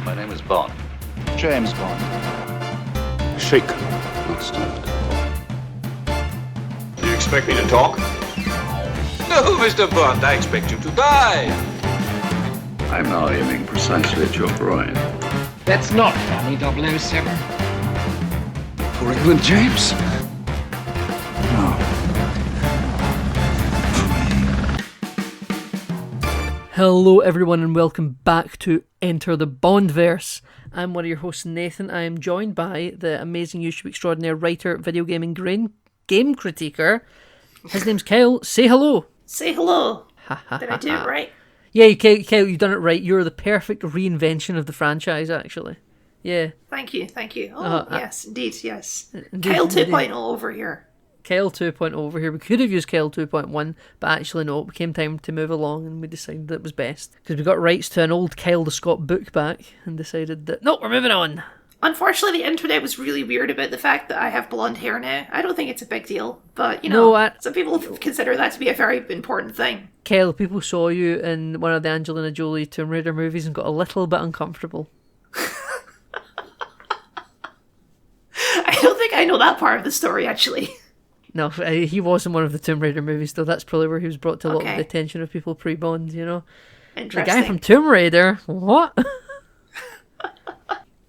My name is Bond. James Bond. Shaken, not stirred. Do you expect me to talk? No, Mr. Bond, I expect you to die. I'm now aiming precisely at your groin. That's not funny, 007. For England, James? No. Hello everyone and welcome back to Enter the BondVerse. I'm one of your hosts, Nathan. I am joined by the amazing YouTube extraordinaire writer, video gaming game critiquer. His name's Kyle. Say hello. Say hello. Did I do it right? Yeah, Kyle, you've done it right. You're the perfect reinvention of the franchise, actually. Yeah. Thank you. Oh, yes, indeed, yes. Indeed, Kyle 2.0 over here. Kyle 2.0 over here. We could have used Kyle 2.1, but actually no, it became time to move along and we decided that it was best. Because we got rights to an old Kyle the Scott book back and decided that, no, we're moving on. Unfortunately, the internet was really weird about the fact that I have blonde hair now. I don't think it's a big deal, but, you know, some people consider that to be a very important thing. Kyle, people saw you in one of the Angelina Jolie Tomb Raider movies and got a little bit uncomfortable. I don't think I know that part of the story, actually. No, he was in one of the Tomb Raider movies, though. That's probably where he was brought to a lot of the attention of people pre-Bond, you know? Interesting. The guy from Tomb Raider? What?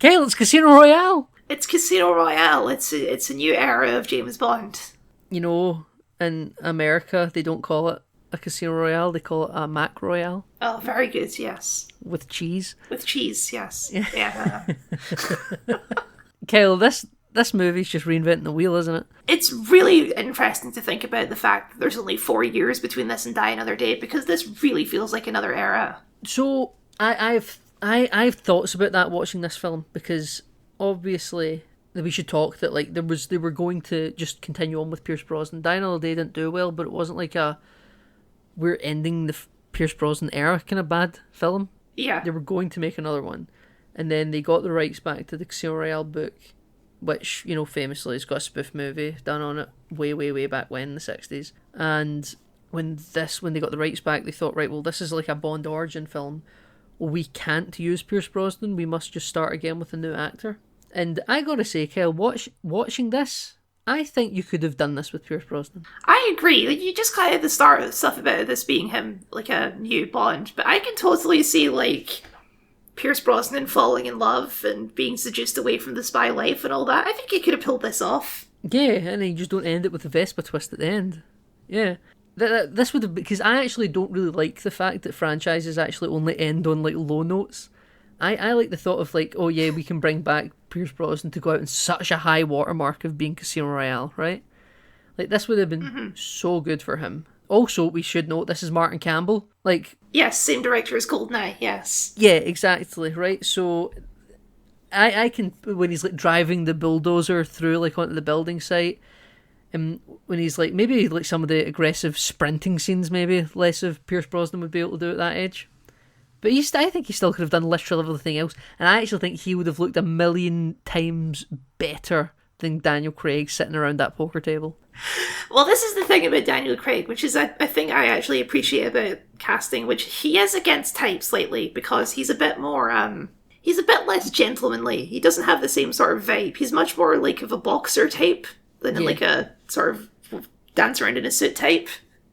Kyle, it's Casino Royale! It's Casino Royale. It's a new era of James Bond. You know, in America, they don't call it a Casino Royale, they call it a Mac Royale. Oh, very good, yes. With cheese. With cheese, yes. Yeah. Kyle, this movie's just reinventing the wheel, isn't it? It's really interesting to think about the fact that there's only 4 years between this and Die Another Day, because this really feels like another era. So, I've thoughts about that watching this film, because obviously we should talk that like they were going to just continue on with Pierce Brosnan. Die Another Day didn't do well, but it wasn't like we're ending the Pierce Brosnan era kind of bad film. Yeah. They were going to make another one, and then they got the rights back to the Casino Royale book, which, you know, famously has got a spoof movie done on it way back when, in the 60s. And when they got the rights back, they thought, right, well, this is like a Bond origin film. We can't use Pierce Brosnan. We must just start again with a new actor. And I gotta say, Kyle, watching this, I think you could have done this with Pierce Brosnan. I agree. Like, you just kind of the start of stuff about this being him, like a new Bond. But I can totally see, like, Pierce Brosnan falling in love and being seduced away from the spy life and all that. I think he could have pulled this off. Yeah, and then you just don't end it with the Vespa twist at the end. Yeah. This would have, because I actually don't really like the fact that franchises actually only end on like low notes. I like the thought of like, oh yeah, we can bring back Pierce Brosnan to go out in such a high watermark of being Casino Royale, right? Like this would have been so good for him. Also, we should note this is Martin Campbell. Like, yes, same director as Goldeneye. Yes. Yeah, exactly. Right. So, I can, when he's like driving the bulldozer through like onto the building site, and when he's like maybe like some of the aggressive sprinting scenes, maybe less of Pierce Brosnan would be able to do at that age. But I think he still could have done literally everything else, and I actually think he would have looked a million times better than Daniel Craig sitting around that poker table. Well, this is the thing about Daniel Craig, which is a thing I actually appreciate about casting, which he is against type slightly, because he's a bit more, he's a bit less gentlemanly. He doesn't have the same sort of vibe. He's much more like of a boxer type than like a sort of dance around in a suit type.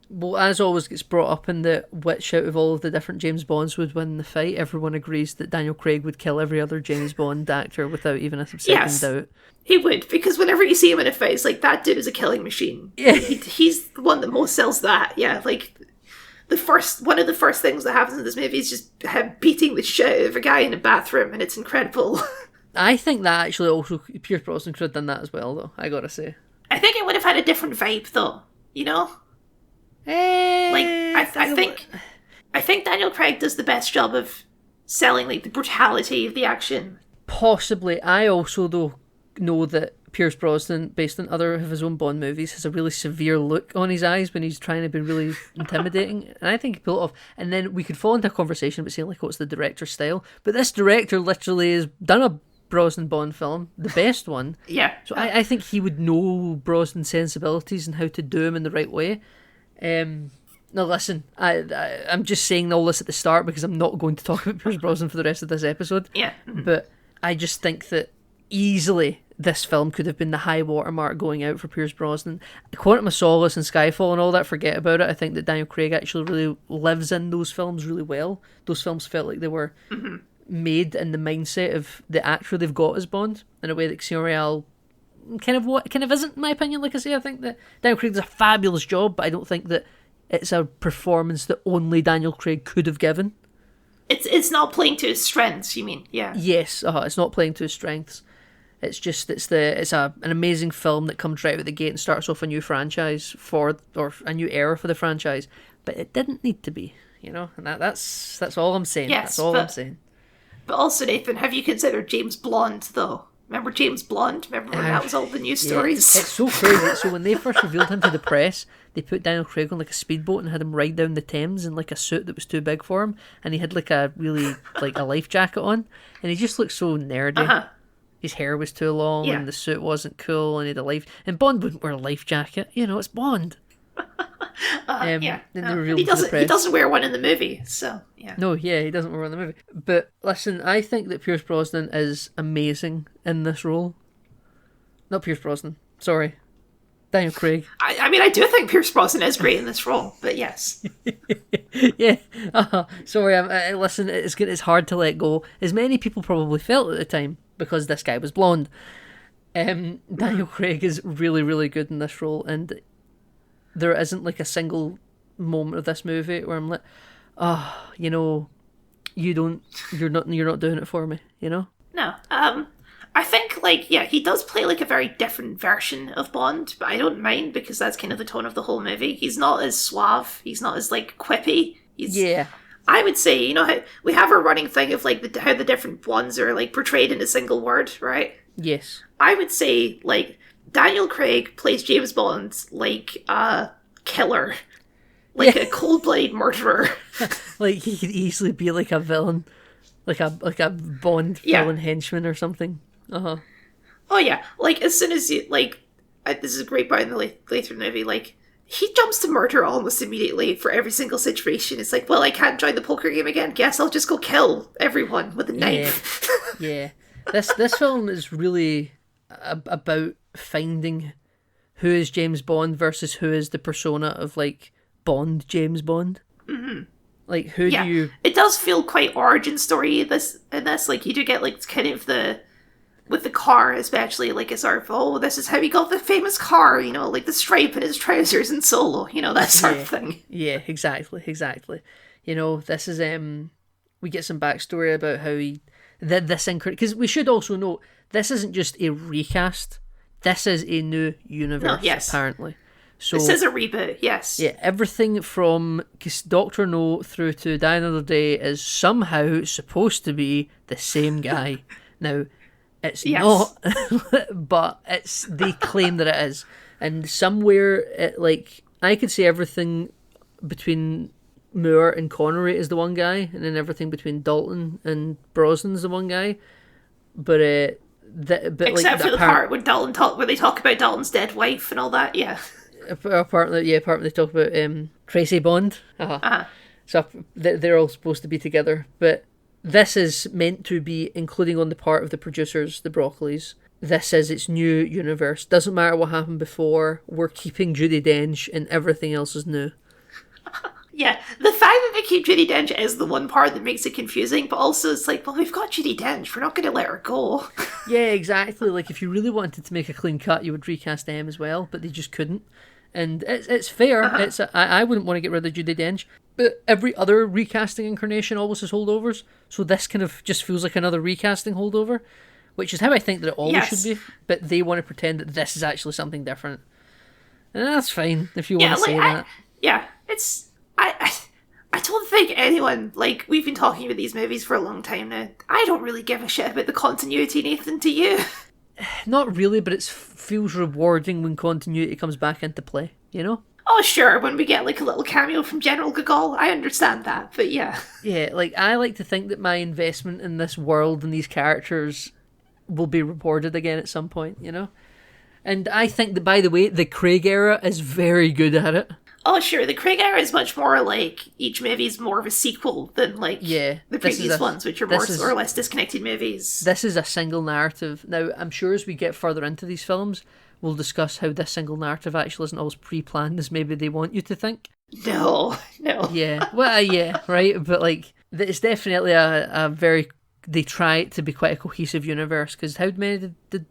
Well, as always gets brought up in the which out of all of the different James Bonds would win the fight, everyone agrees that Daniel Craig would kill every other James Bond actor without even a second doubt. He would, because whenever you see him in a fight, it's like, that dude is a killing machine. Yeah. He's the one that most sells that. Yeah, like, one of the first things that happens in this movie is just him beating the shit out of a guy in a bathroom, and it's incredible. I think that actually also, Pierce Brosnan could have done that as well, though, I gotta say. I think it would have had a different vibe, though, you know? I think Daniel Craig does the best job of selling, like, the brutality of the action. Possibly. I also, though, know that Pierce Brosnan, based on other of his own Bond movies, has a really severe look on his eyes when he's trying to be really intimidating, and I think he pulled it off. And then we could fall into a conversation about saying, like, oh, it's the director's style, but this director literally has done a Brosnan Bond film, the best one. Yeah. So I think he would know Brosnan's sensibilities and how to do him in the right way. Now listen, I'm just saying all this at the start because I'm not going to talk about Pierce Brosnan for the rest of this episode. Yeah. But I just think that easily this film could have been the high watermark going out for Pierce Brosnan. Quantum of Solace and Skyfall and all that, forget about it. I think that Daniel Craig actually really lives in those films really well. Those films felt like they were made in the mindset of the actor they've got as Bond in a way that Casino Royale kind of isn't, in my opinion. Like I say, I think that Daniel Craig does a fabulous job, but I don't think that it's a performance that only Daniel Craig could have given. It's not playing to his strengths, you mean? Yeah. Yes, it's not playing to his strengths. It's just an amazing film that comes right out the gate and starts off a new franchise or a new era for the franchise, but it didn't need to be, and that's all I'm saying. Yes, that's all I'm saying. But also, Nathan, have you considered James Blonde though? Remember James Blonde? Remember when that was all the news stories? It's so crazy. So when they first revealed him to the press, they put Daniel Craig on like a speedboat and had him ride down the Thames in like a suit that was too big for him, and he had like a really like a life jacket on, and he just looked so nerdy. Uh-huh. His hair was too long, and the suit wasn't cool, and he had a life. And Bond wouldn't wear a life jacket, it's Bond. Then he doesn't wear one in the movie, so yeah. No, he doesn't wear one in the movie. But listen, I think that Pierce Brosnan is amazing in this role. Not Pierce Brosnan, sorry, Daniel Craig. I mean, I do think Pierce Brosnan is great in this role, but yes. Yeah. Sorry. Listen, it's hard to let go, as many people probably felt at the time because this guy was blonde. Daniel Craig is really, really good in this role, and there isn't like a single moment of this movie where I'm like, you're not doing it for me, No. I think, he does play like a very different version of Bond, but I don't mind because that's kind of the tone of the whole movie. He's not as suave. He's not as, quippy. I would say, how we have a running thing of, how the different Bonds are, portrayed in a single word, right? Yes. I would say, Daniel Craig plays James Bond like a killer. A cold-blooded murderer. He could easily be like a villain. Like a Bond villain henchman or something. Uh-huh. Oh yeah, as soon as you, this is a great part in the later movie, he jumps to murder almost immediately for every single situation. It's like, well, I can't join the poker game again, guess I'll just go kill everyone with a knife. Yeah. This film is really about finding who is James Bond versus who is the persona of, Bond, James Bond. Mm-hmm. Who do you... It does feel quite origin story in this. You do get, kind of with the car, especially, a sort of, this is how he got the famous car, the stripe in his trousers in Solo, that sort of thing. Yeah, exactly. This is, we get some backstory about how he did this because we should also note, this isn't just a recast, this is a new universe, apparently. So, this is a reboot, yes. Yeah, everything from Dr. No through to Die Another Day is somehow supposed to be the same guy. Now, it's not, but they claim that it is. And somewhere, I could say everything between Moore and Connery is the one guy, and then everything between Dalton and Brosnan's the one guy. But except for the part when where they talk about Dalton's dead wife and all that, yeah. Apart when they talk about Tracy Bond. So they're all supposed to be together, but this is meant to be, including on the part of the producers, the Broccoli's. This is its new universe. Doesn't matter what happened before. We're keeping Judi Dench, and everything else is new. Yeah, the fact that they keep Judi Dench is the one part that makes it confusing, but also it's we've got Judi Dench, we're not going to let her go. Yeah, exactly. If you really wanted to make a clean cut, you would recast them as well, but they just couldn't. And it's fair. Uh-huh. I wouldn't want to get rid of Judi Dench, but every other recasting incarnation always has holdovers, so this kind of just feels like another recasting holdover, which is how I think that it always should be, but they want to pretend that this is actually something different. And that's fine, if you want to say that. Yeah, it's... I don't think anyone, we've been talking about these movies for a long time now. I don't really give a shit about the continuity, Nathan, do you? Not really, but it feels rewarding when continuity comes back into play, Oh, sure, when we get, a little cameo from General Gogol, I understand that, but yeah. Yeah, I like to think that my investment in this world and these characters will be rewarded again at some point, And I think that, by the way, the Craig era is very good at it. Oh, sure. The Craig era is much more like each movie is more of a sequel than like Yeah, the this is previous ones, which are more this is- or less disconnected movies. This is a single narrative. Now, I'm sure as we get further into these films, we'll discuss how this single narrative actually isn't always pre-planned as maybe they want you to think. No. Yeah, well, yeah, right. But like, it's definitely a very. They try it to be quite a cohesive universe. Because how many did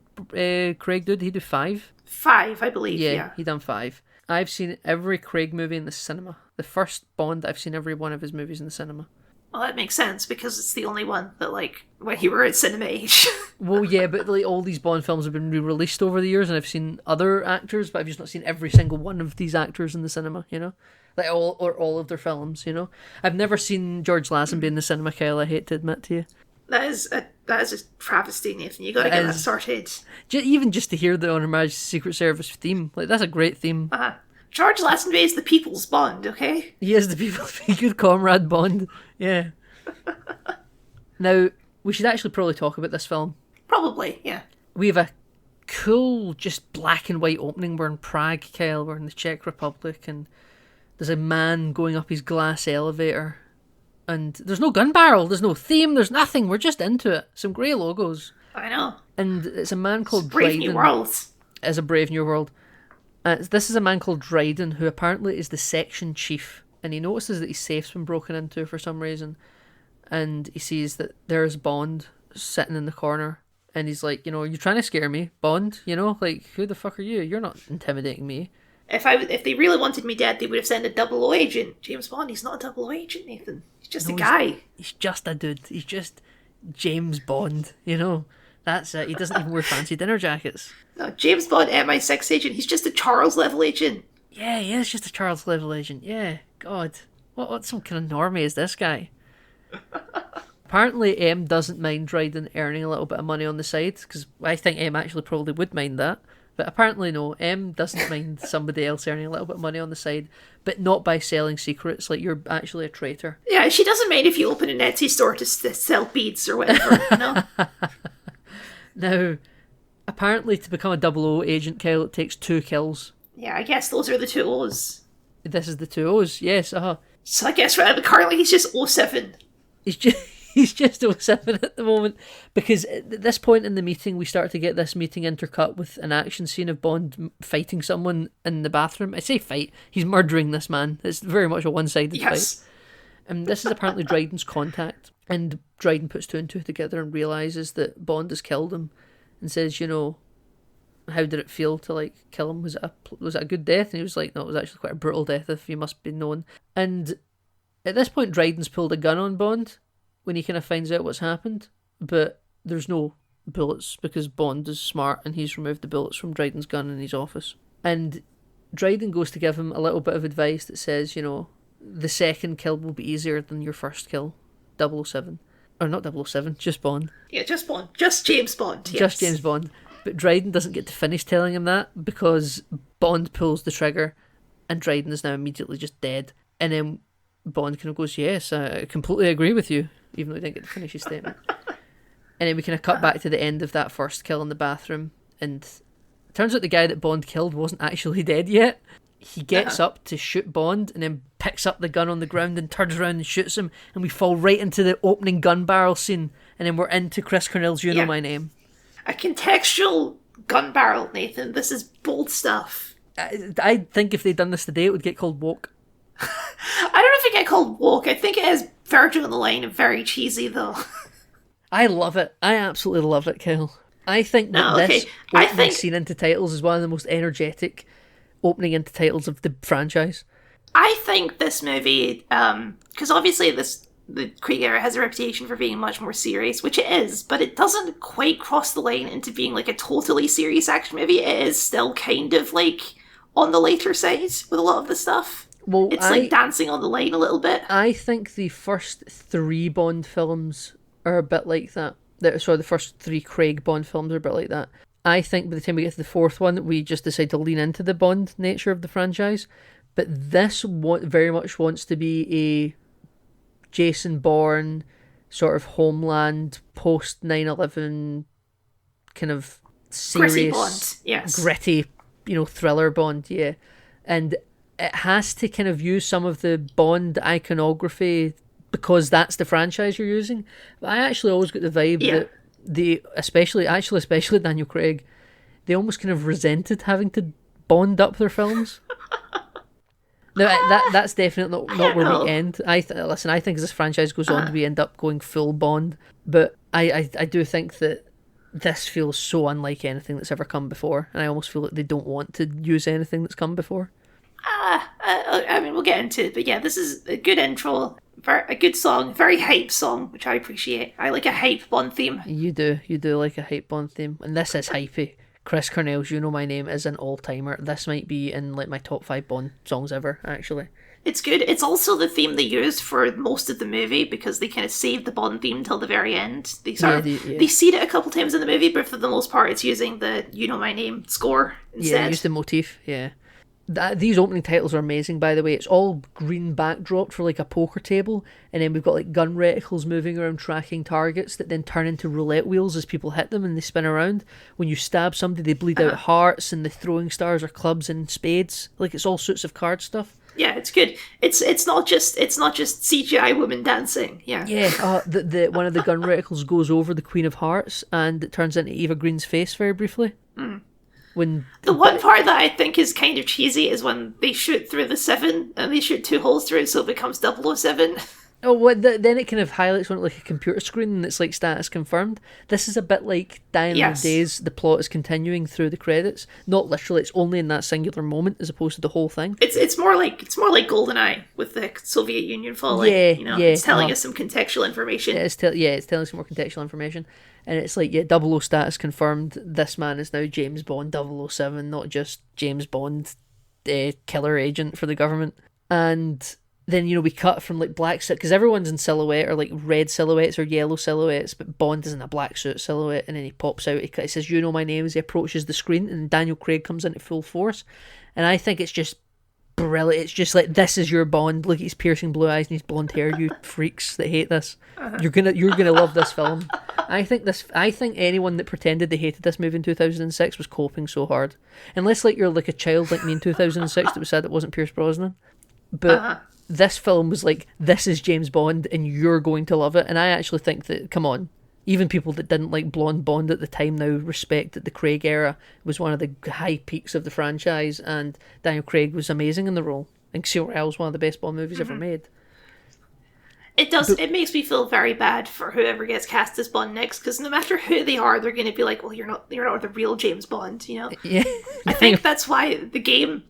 Craig do? Did he do 5? 5, I believe. Yeah. he done 5. I've seen every Craig movie in the cinema. The first Bond, I've seen every one of his movies in the cinema. Well, that makes sense because it's the only one that, like, when you were at cinema age. Well, yeah, but like all these Bond films have been re-released over the years, and I've seen other actors, but I've just not seen every single one of these actors in the cinema. You know, like all of their films. You know, I've never seen George Lazenby in the cinema. Kyle, I hate to admit to you. That is a travesty, Nathan. You got to get that sorted. Even just to hear the On Her Majesty's Secret Service theme, like that's a great theme. George Lazenby is the people's Bond, okay? He is the people's good comrade Bond. Yeah. Now we should actually probably talk about this film. Probably, yeah. We have a cool, just black and white opening. We're in Prague, Kyle. We're in the Czech Republic, and there's a man going up his glass elevator. And there's no gun barrel, there's no theme, there's nothing. We're just into it. Some grey logos. I know. And it's a man called Brave Dryden. New World. It's a Brave New World. This is a man called Dryden, who apparently is the section chief. And he notices that his safe's been broken into for some reason. And he sees that there's Bond sitting in the corner. And he's like, you know, you're trying to scare me, Bond, you know? Like, who the fuck are you? You're not intimidating me. If they really wanted me dead, they would have sent a 00 agent. James Bond, he's not a 00 agent, Nathan. He's just a guy. He's just a dude. He's just James Bond, you know? That's it. He doesn't even wear fancy dinner jackets. No, James Bond, MI6 agent. He's just a Charles level agent. Yeah, he is just a Charles level agent. Yeah, God. What some kind of normie is this guy? Apparently, M doesn't mind Dryden earning a little bit of money on the side, because I think M actually probably would mind that. But apparently, no, M doesn't mind somebody else earning a little bit of money on the side, but not by selling secrets. Like, you're actually a traitor. Yeah, she doesn't mind if you open an Etsy store to sell beads or whatever, you know? Now, apparently, to become a 00 agent, Kyle, it takes 2 kills. Yeah, I guess those are the 2 O's. This is the 2 O's, yes, So I guess currently he's just 07. He's just 07 at the moment, because at this point in the meeting, we start to get this meeting intercut with an action scene of Bond fighting someone in the bathroom. I say fight, he's murdering this man. It's very much a one-sided fight. And this is apparently Dryden's contact, and Dryden puts 2 and 2 together and realises that Bond has killed him, and says, you know, how did it feel to like kill him? Was it a good death? And he was like, no, it was actually quite a brutal death, if you must be known. And at this point, Dryden's pulled a gun on Bond when he kind of finds out what's happened, but there's no bullets because Bond is smart and he's removed the bullets from Dryden's gun in his office. And Dryden goes to give him a little bit of advice that says, you know, the second kill will be easier than your first kill. 007. Or not 007, just Bond. Yeah, just Bond. Just James Bond, yes. Just James Bond. But Dryden doesn't get to finish telling him that because Bond pulls the trigger and Dryden is now immediately just dead. And then Bond kind of goes, yes, I completely agree with you, even though he didn't get to finish his statement. And then we kind of cut back to the end of that first kill in the bathroom, and it turns out the guy that Bond killed wasn't actually dead yet. He gets up to shoot Bond and then picks up the gun on the ground and turns around and shoots him, and we fall right into the opening gun barrel scene, and then we're into Chris Cornell's You Know My Name. A contextual gun barrel, Nathan. This is bold stuff. I think if they'd done this today, it would get called woke. I don't know if it get called woke. I think it is Virgin on the line and very cheesy, though. I love it. I absolutely love it, Kel. I think that this opening scene into titles is one of the most energetic opening into titles of the franchise. I think this movie, because obviously the Craig era has a reputation for being much more serious, which it is, but it doesn't quite cross the line into being like a totally serious action movie. It is still kind of like on the lighter side with a lot of the stuff. Well, it's like dancing on the line a little bit. I think the first 3 Bond films are a bit like that. Sorry, the first 3 Craig Bond films are a bit like that. I think by the time we get to the 4th one, we just decide to lean into the Bond nature of the franchise. But this very much wants to be a Jason Bourne, sort of Homeland, post 9/11 kind of serious, Bond, yes. gritty, thriller Bond, yeah. And it has to kind of use some of the Bond iconography because that's the franchise you're using. But I actually always get the vibe that especially Daniel Craig, they almost kind of resented having to Bond up their films. No, that's definitely not where we end. Listen, I think as this franchise goes on, we end up going full Bond. But I do think that this feels so unlike anything that's ever come before, and I almost feel like they don't want to use anything that's come before. I mean, we'll get into it, but yeah, this is a good intro, a good song, very hype song, which I appreciate. I like a hype Bond theme. You do like a hype Bond theme, and this is hypey. Chris Cornell's "You Know My Name" is an all-timer. This might be in like my top 5 Bond songs ever, actually. It's good. It's also the theme they use for most of the movie because they kind of save the Bond theme till the very end. They seed it a couple times in the movie, but for the most part, it's using the "You Know My Name" score instead. Yeah, use the motif. Yeah. These opening titles are amazing, by the way. It's all green backdropped for like a poker table, and then we've got like gun reticles moving around tracking targets that then turn into roulette wheels as people hit them and they spin around. When you stab somebody, they bleed out hearts, and the throwing stars are clubs and spades. Like, it's all sorts of card stuff. Yeah, it's good. It's not just CGI women dancing. Yeah. Yeah. The one of the gun reticles goes over the Queen of Hearts, and it turns into Eva Green's face very briefly. When the one part that I think is kind of cheesy is when they shoot through the 7 and they shoot 2 holes through it, so it becomes 007. Oh, then it kind of highlights on like a computer screen and it's like status confirmed. This is a bit like Dying of the Days. The plot is continuing through the credits. Not literally, it's only in that singular moment as opposed to the whole thing. It's more like GoldenEye with the Soviet Union falling. It's telling us some contextual information. It's telling some more contextual information. And it's like, 00 status confirmed. This man is now James Bond 007, not just James Bond, killer agent for the government. And then, we cut from like black suit, because everyone's in silhouette or like red silhouettes or yellow silhouettes, but Bond is in a black suit silhouette, and then he pops out. He says, "You know my name," as he approaches the screen, and Daniel Craig comes into full force. And I think it's just brilliant. It's just like, this is your Bond. Look at his piercing blue eyes and his blonde hair. You freaks that hate this, you're gonna love this film. I think anyone that pretended they hated this movie in 2006 was coping so hard, unless like you're like a child like me in 2006 that was sad it wasn't Pierce Brosnan. But this film was like, this is James Bond and you're going to love it. And I actually think that, come on, even people that didn't like blonde Bond at the time now respect that the Craig era was one of the high peaks of the franchise, and Daniel Craig was amazing in the role. I think Royale is one of the best Bond movies ever made. It does. It makes me feel very bad for whoever gets cast as Bond next, because no matter who they are, they're going to be like, "Well, you're not the real James Bond," you know. Yeah. I think that's why the game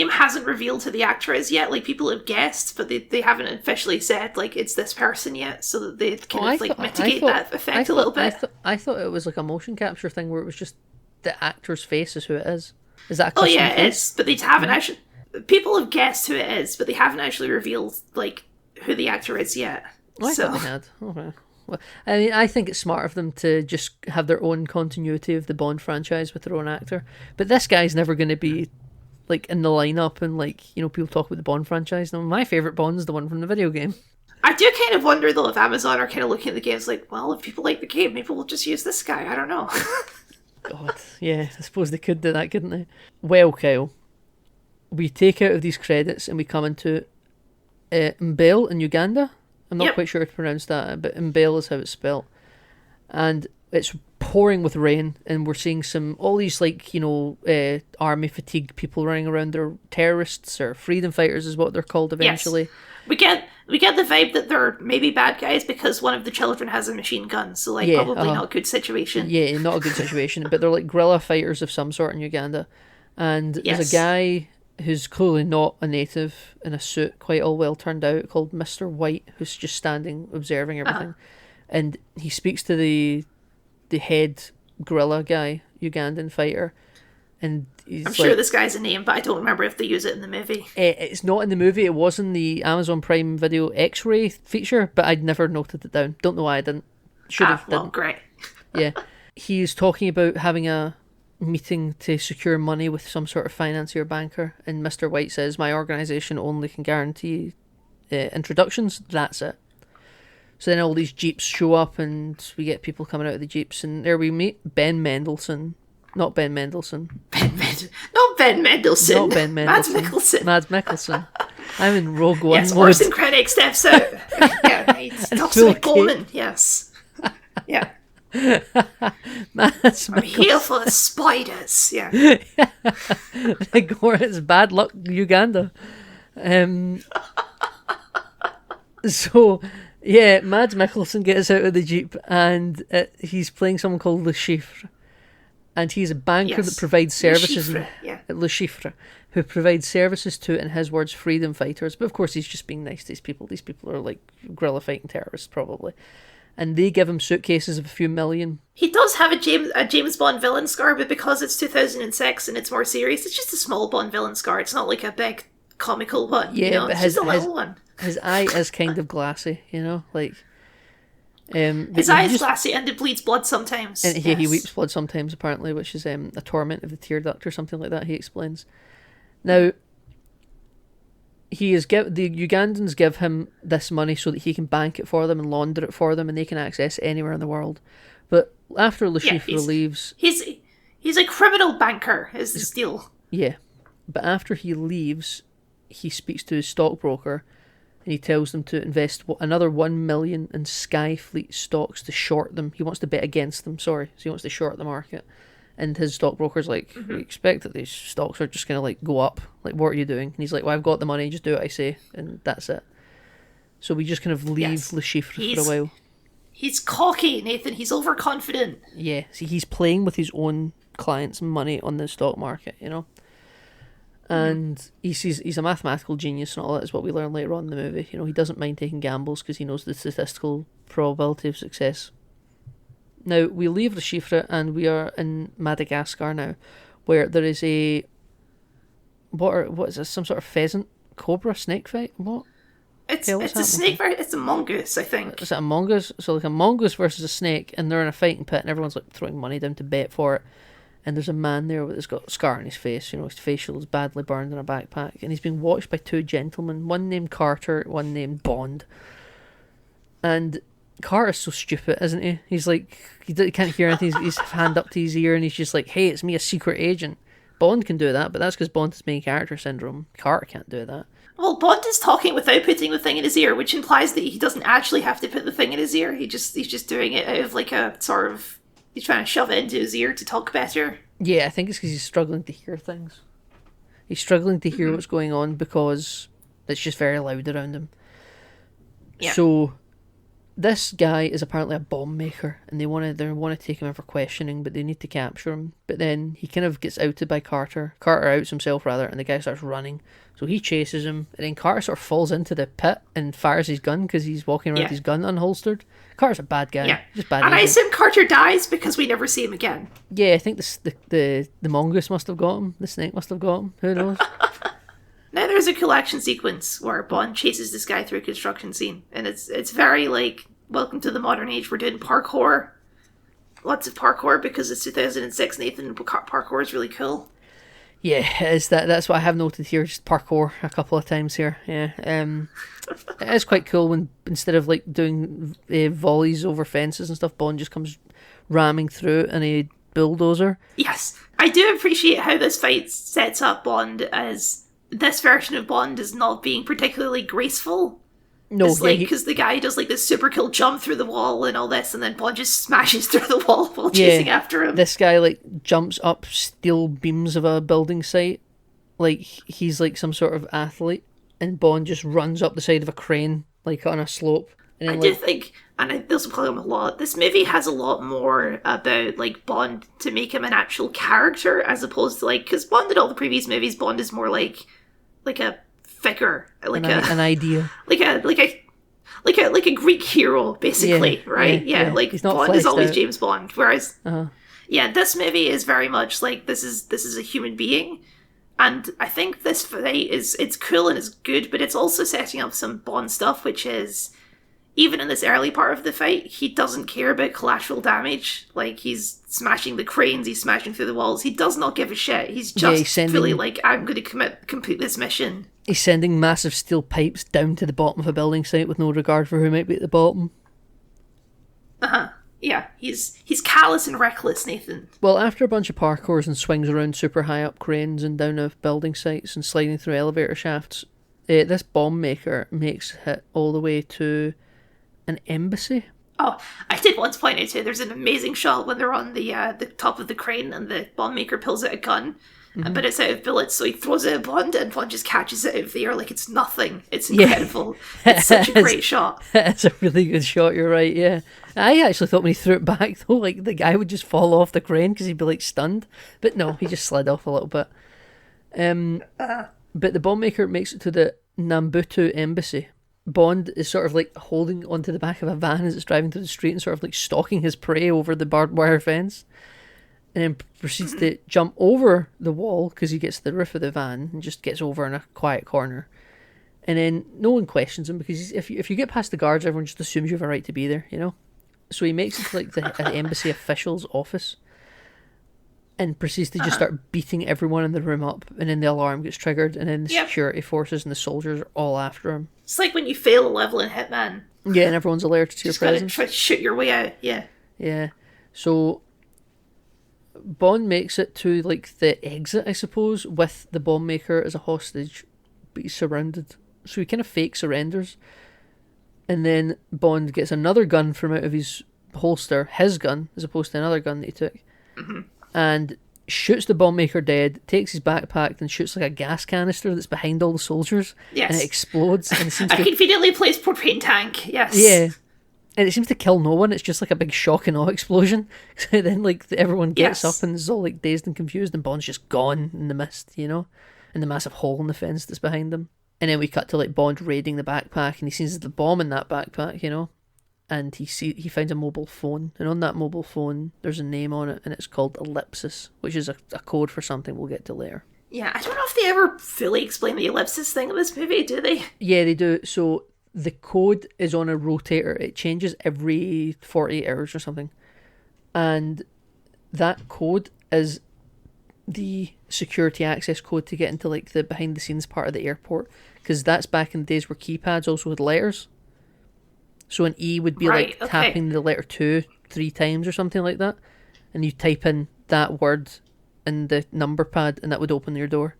hasn't revealed who the actor is yet. Like, people have guessed, but they haven't officially said like it's this person yet, so that they kind of mitigate that effect a little bit. I thought it was like a motion capture thing where it was just the actor's face is who it is. Is that a custom face? It is, but they haven't actually. People have guessed who it is, but they haven't actually revealed like who the actor is yet. I thought they had. Okay. Well, I mean, I think it's smart of them to just have their own continuity of the Bond franchise with their own actor. But this guy's never going to be like in the lineup, and like, people talk about the Bond franchise. Now, my favourite Bond is the one from the video game. I do kind of wonder though if Amazon are kind of looking at the games like, well, if people like the game, maybe we'll just use this guy. I don't know. God, yeah, I suppose they could do that, couldn't they? Well, Kyle, we take out of these credits and we come into Mbale in Uganda. I'm not quite sure how to pronounce that, but Mbale is how it's spelled. And it's pouring with rain, and we're seeing all these like, army fatigue people running around. They're terrorists or freedom fighters is what they're called eventually. Yes. We get the vibe that they're maybe bad guys because one of the children has a machine gun, so like probably not a good situation. Yeah, not a good situation. But they're like guerrilla fighters of some sort in Uganda. And there's a guy who's clearly not a native in a suit, quite all well turned out, called Mr. White, who's just standing observing everything. And he speaks to the head guerrilla guy, Ugandan fighter, and I'm sure this guy's a name, but I don't remember if they use it in the movie. It's not in the movie. It was in the Amazon Prime Video X-ray feature, but I'd never noted it down. Don't know why I didn't. Should have. Well, great. Yeah, he's talking about having a meeting to secure money with some sort of financier banker, and Mr. White says, "My organisation only can guarantee introductions. That's it." So then all these jeeps show up, and we get people coming out of the jeeps, and there we meet Ben Mendelsohn. Not Ben Mendelsohn. Ben Mendelsohn. not Ben Mendelsohn. Not Ben Mads Mendelsohn. Mikkelsen. Mads Mikkelsen. I'm in Rogue One Yes, mode. Orson Krennic steps out. Yeah, he talks full like Coleman. Yes. Yeah. Mads I'm Mikkelsen. here for the spiders. Yeah. It's bad luck, Uganda. So, yeah, Mads Mikkelsen gets out of the Jeep and he's playing someone called Le Chiffre. And he's a banker Yes. that provides services. Le Chiffre, yeah. Le Chiffre, who provides services to, in his words, freedom fighters. But of course, he's just being nice to these people. These people are like guerrilla fighting terrorists, probably. And they give him suitcases of a few million. He does have a James Bond villain scar, but because it's 2006 and it's more serious, it's just a small Bond villain scar. It's not like a big comical one. Yeah, but it's just a little one. His eye is kind of glassy, like. His eye is glassy and it bleeds blood sometimes. And he Yes. weeps blood sometimes, apparently, which is a torment of the tear duct or something like that. He explains. Now, the Ugandans give him this money so that he can bank it for them and launder it for them, and they can access it anywhere in the world. But after Le Chiffre leaves, he's a criminal banker. Is the deal? yeah. But after he leaves, he speaks to his stockbroker. And he tells them to invest another 1 million in Skyfleet stocks to short them. He wants to bet against them, so he wants to short the market. And his stockbroker's like, we expect that these stocks are just going to like go up. Like, what are you doing? And he's like, well, I've got the money, just do what I say. And that's it. So we just kind of leave Le Chiffre for a while. He's cocky, Nathan. He's overconfident. Yeah, see, he's playing with his own clients' money on the stock market, And he's a mathematical genius and all that is what we learn later on in the movie. He doesn't mind taking gambles because he knows the statistical probability of success. Now, we leave Le Chiffre and we are in Madagascar now, where there is what is this, some sort of pheasant, cobra, snake fight? What? It's a snake fight. It's a mongoose, I think. Is it a mongoose? So like a mongoose versus a snake, and they're in a fighting pit and everyone's like throwing money down to bet for it. And there's a man there that's got a scar on his face. His facial is badly burned in a backpack. And he's being watched by two gentlemen, one named Carter, one named Bond. And Carter's so stupid, isn't he? He's like, he can't hear anything. He's hand up to his ear and he's just like, hey, it's me, a secret agent. Bond can do that, but that's because Bond has main character syndrome. Carter can't do that. Well, Bond is talking without putting the thing in his ear, which implies that he doesn't actually have to put the thing in his ear. He's just doing it out of like a sort of... He's trying to shove it into his ear to talk better. Yeah, I think it's because he's struggling to hear things. He's struggling to hear what's going on because it's just very loud around him. Yeah. So this guy is apparently a bomb maker, and they want to take him in for questioning, but they need to capture him. But then he kind of gets outed by Carter. Carter outs himself rather, and the guy starts running. So he chases him, and then Carter sort of falls into the pit and fires his gun because he's walking around with his gun unholstered. Carter's a bad guy. Yeah. Just bad. And I agent. assume Carter dies because we never see him again. Yeah, I think the mongoose must have got him. The snake must have got him. Who knows? Now there's a cool action sequence where Bond chases this guy through a construction scene, and it's very like, welcome to the modern age, we're doing parkour. Lots of parkour because it's 2006, Nathan, parkour is really cool. Yeah, it is that's what I have noted here, just parkour a couple of times here. Yeah. It is quite cool when instead of like doing volleys over fences and stuff, Bond just comes ramming through in a bulldozer. Yes, I do appreciate how this fight sets up Bond as this version of Bond is not being particularly graceful. No, it's like, yeah, because the guy does like this super cool jump through the wall and all this, and then Bond just smashes through the wall while chasing after him. This guy like jumps up steel beams of a building site like he's like some sort of athlete, and Bond just runs up the side of a crane like on a slope. And then, I do think, and this will play him a lot, this movie has a lot more about like Bond to make him an actual character as opposed to like, because Bond in all the previous movies, Bond is more like a figure, like an idea, like a Greek hero, basically, right? Yeah, like he's not Bond is always out. James Bond, whereas this movie is very much like this is a human being, and I think this fight it's cool and it's good, but it's also setting up some Bond stuff, which is, even in this early part of the fight, he doesn't care about collateral damage. Like, he's smashing the cranes, he's smashing through the walls. He does not give a shit. He's just really like, I'm going to complete this mission. He's sending massive steel pipes down to the bottom of a building site with no regard for who might be at the bottom. Yeah, he's callous and reckless, Nathan. Well, after a bunch of parkours and swings around super high up cranes and down of building sites and sliding through elevator shafts, this bomb maker makes it all the way to an embassy. Oh, I did once point out too, there's an amazing shot when they're on the top of the crane and the bomb maker pulls out a gun, but it's out of bullets, so he throws it at Bond and Bond just catches it out of the air like it's nothing. It's incredible. It's such a great shot. It's a really good shot, you're right, yeah. I actually thought when he threw it back, though, like the guy would just fall off the crane because he'd be like stunned. But no, he just slid off a little bit. But the bomb maker makes it to the Nambutu embassy. Bond is sort of like holding onto the back of a van as it's driving through the street and sort of like stalking his prey over the barbed wire fence. And then proceeds to jump over the wall because he gets to the roof of the van and just gets over in a quiet corner. And then no one questions him because if you get past the guards, everyone just assumes you have a right to be there, you know? So he makes it to like the embassy official's office and proceeds to just start beating everyone in the room up, and then the alarm gets triggered, and then the security forces and the soldiers are all after him. It's like when you fail a level in Hitman. Yeah, and everyone's alerted to your presence. Try to shoot your way out, yeah. Yeah. So Bond makes it to like the exit, I suppose, with the bomb maker as a hostage, but he's surrounded. So he kind of fake surrenders. And then Bond gets another gun from out of his holster, his gun, as opposed to another gun that he took, and shoots the bomb maker dead, takes his backpack, and shoots like a gas canister that's behind all the soldiers, and it explodes. And it seems I conveniently placed propane tank, yes. Yeah. And it seems to kill no one, it's just like a big shock and awe explosion. So then like everyone gets up and is all like dazed and confused, and Bond's just gone in the mist, you know? In the massive hole in the fence that's behind them. And then we cut to like Bond raiding the backpack, and he sees the bomb in that backpack, you know, and he finds a mobile phone, and on that mobile phone there's a name on it, and it's called Ellipsis, which is a code for something we'll get to later. Yeah, I don't know if they ever fully explain the ellipsis thing in this movie, do they? Yeah, they do. So the code is on a rotator. It changes every 48 hours or something, and that code is the security access code to get into like the behind the scenes part of the airport, because that's back in the days where keypads also had letters. So an E would be tapping the letter 2 3 times or something like that, and you type in that word in the number pad, and that would open your door.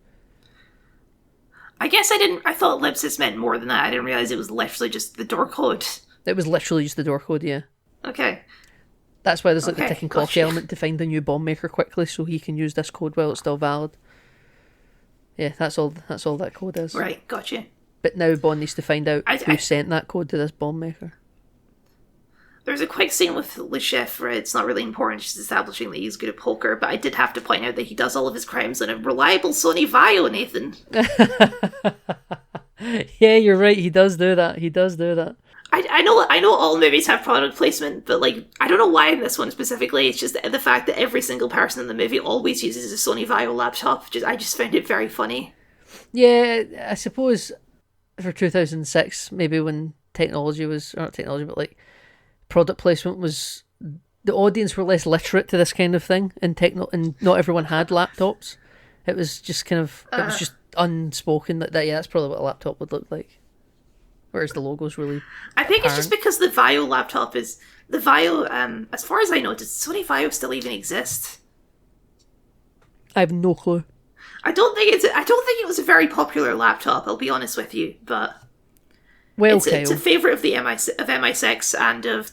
I guess I thought ellipsis meant more than that. I didn't realize it was literally just the door code. It was literally just the door code, yeah. Okay. That's why there's like the ticking clock element to find a new bomb maker quickly, so he can use this code while it's still valid. Yeah, that's all that code is. Right, gotcha. But now Bond needs to find out who sent that code to this bomb maker. There's a quick scene with Le Chiffre where it's not really important, just establishing that he's good at poker, but I did have to point out that he does all of his crimes on a reliable Sony Vaio, Nathan. Yeah, you're right, he does do that. I know all movies have product placement, but like I don't know why in this one specifically. It's just the fact that every single person in the movie always uses a Sony Vaio laptop. I just found it very funny. Yeah, I suppose for 2006, maybe when technology was, or not technology, but like product placement was, the audience were less literate to this kind of thing, and not everyone had laptops. It was just kind of, it was just unspoken that yeah, that's probably what a laptop would look like. Whereas the logo's really I think it's just because the Vaio laptop is... The Vaio, as far as I know, does Sony Vaio still even exist? I have no clue. I don't think it was a very popular laptop, I'll be honest with you, but... Well, it's a favourite of the MI6 and of...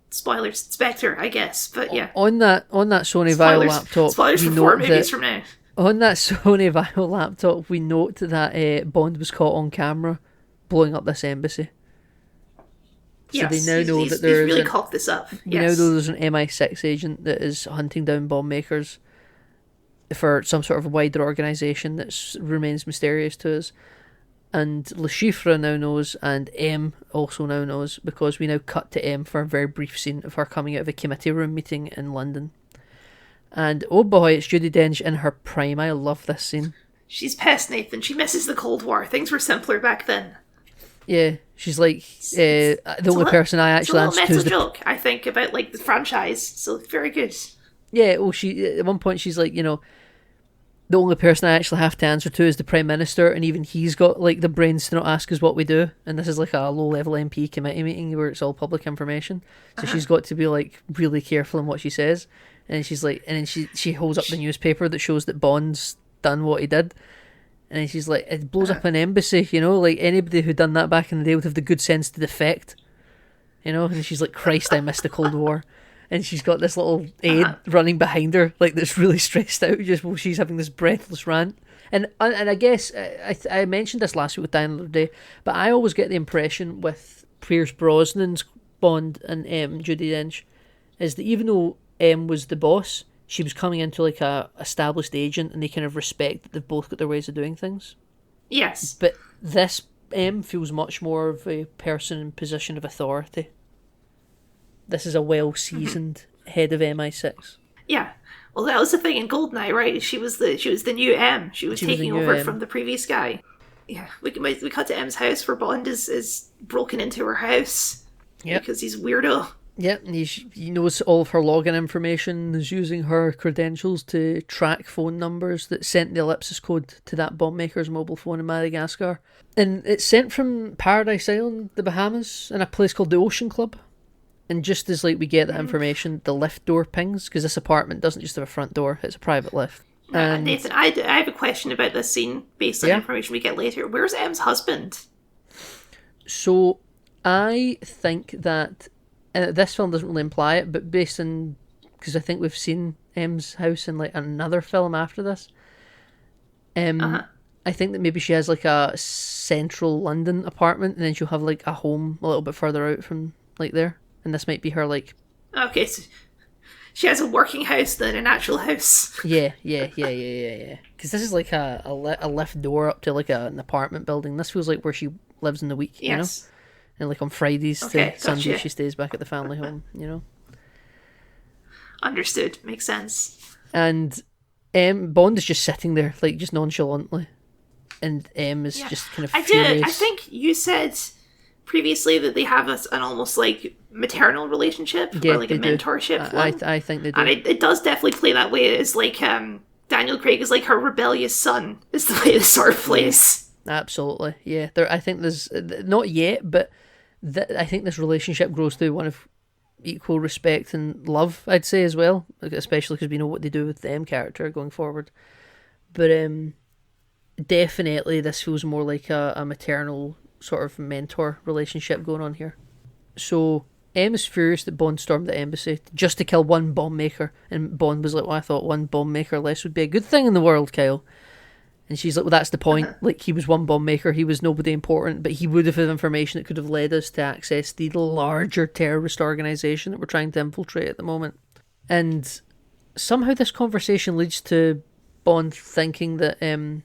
Spoilers, Spectre, I guess, but yeah. On that Sony Vaio laptop... Spoilers for 4 movies from now. On that Sony Vaio laptop, we note that Bond was caught on camera blowing up this embassy. So yes, they now know that there's really cocked this up. We now know there's an MI6 agent that is hunting down bomb makers for some sort of wider organisation that remains mysterious to us. And Le Chiffre now knows, and M also now knows, because we now cut to M for a very brief scene of her coming out of a committee room meeting in London. And oh boy, it's Judi Dench in her prime. I love this scene. She's pissed, Nathan. She misses the Cold War. Things were simpler back then. Yeah, she's like the only person I actually answer to is a joke, I think, about like the franchise. So very good. Yeah, well, she at one point she's like, you know, the only person I actually have to answer to is the Prime Minister, and even he's got like the brains to not ask us what we do. And this is like a low-level MP committee meeting where it's all public information, so she's got to be like really careful in what she says. And she's like, and then she holds up the newspaper that shows that Bond's done what he did, and then she's like, it blows up an embassy, you know, like anybody who done that back in the day would have the good sense to defect, you know. And she's like, Christ, I missed the Cold War. And she's got this little aide running behind her, like that's really stressed out, just while she's having this breathless rant. And I guess I mentioned this last week with Dan the other day, but I always get the impression with Pierce Brosnan's Bond and Judi Dench is that even though M was the boss, she was coming into like a established agent, and they kind of respect that they've both got their ways of doing things. Yes. But this M feels much more of a person in position of authority. This is a well-seasoned head of MI6. Yeah. Well, that was the thing in Goldeneye, right? She was the new M. She was taking over from the previous guy. Yeah. We cut to M's house where Bond is broken into her house. Yep. Because he's a weirdo. Yep, and he knows all of her login information, is using her credentials to track phone numbers that sent the ellipsis code to that bomb maker's mobile phone in Madagascar. And it's sent from Paradise Island, the Bahamas, in a place called the Ocean Club. And just as like we get that information, the lift door pings, because this apartment doesn't just have a front door, it's a private lift. And Nathan, I have a question about this scene based on information we get later. Where's M's husband? So I think that this film doesn't really imply it, but based on, because I think we've seen M's house in like another film after this, I think that maybe she has like a central London apartment, and then she'll have like a home a little bit further out from like there. And this might be her, like... Okay, so she has a working house than an actual house. Yeah. Because this is like a lift door up to like an apartment building. This feels like where she lives in the week, you know? And like on Fridays to Sundays she stays back at the family home, you know? Understood. Makes sense. And Bond is just sitting there, like, just nonchalantly. And M is just kind of furious. I think you said previously that they have an almost like maternal relationship or like a mentorship. I think they do. And it does definitely play that way. It's like Daniel Craig is like her rebellious son, is the way this sort of plays. Absolutely, yeah. I think there's, not yet, but I think this relationship grows to one of equal respect and love, I'd say, as well, especially because we know what they do with the M character going forward. But definitely this feels more like a maternal sort of mentor relationship going on here. So M is furious that Bond stormed the embassy just to kill one bomb maker, and Bond was like, well, I thought one bomb maker less would be a good thing in the world, Kyle. And she's like, well, that's the point. Like, he was one bomb maker, he was nobody important, but he would have had information that could have led us to access the larger terrorist organisation that we're trying to infiltrate at the moment. And somehow this conversation leads to Bond thinking that M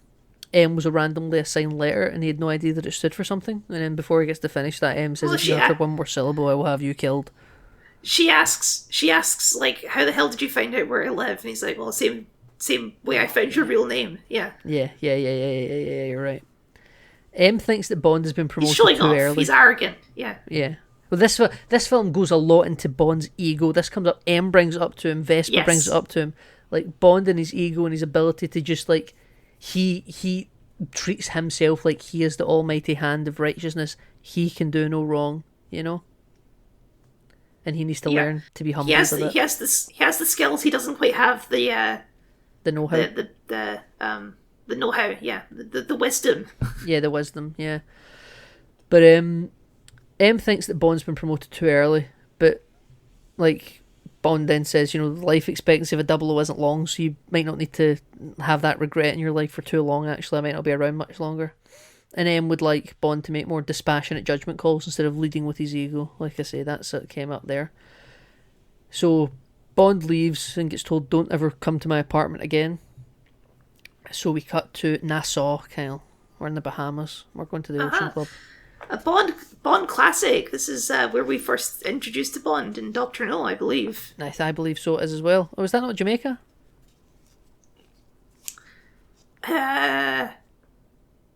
was a randomly assigned letter, and he had no idea that it stood for something. And then before he gets to finish that, M says, if you utter one more syllable, I will have you killed. She asks, like, how the hell did you find out where I live? And he's like, well, same way I found your real name. Yeah, you're right. M thinks that Bond has been promoted too early. He's arrogant. Yeah. Well, this film goes a lot into Bond's ego. This comes up. M brings it up to him. Vesper brings it up to him. Like, Bond and his ego and his ability to just, like, he treats himself like he is the almighty hand of righteousness. He can do no wrong, you know? And he needs to learn to be humble with it. He has the skills. He doesn't quite have the know-how. The know-how, the wisdom. Yeah, the wisdom, yeah. But M thinks that Bond's been promoted too early, but like Bond then says, you know, the life expectancy of a 00 isn't long, so you might not need to have that regret in your life for too long. Actually, I might not be around much longer. And M would like Bond to make more dispassionate judgment calls instead of leading with his ego. Like I say, that's what came up there. So Bond leaves and gets told, don't ever come to my apartment again. So we cut to Nassau, Kyle. We're in the Bahamas. We're going to the Ocean Club. A Bond classic. This is where we first introduced to Bond in Doctor No, I believe. I believe so it is as well. Oh, is that not Jamaica?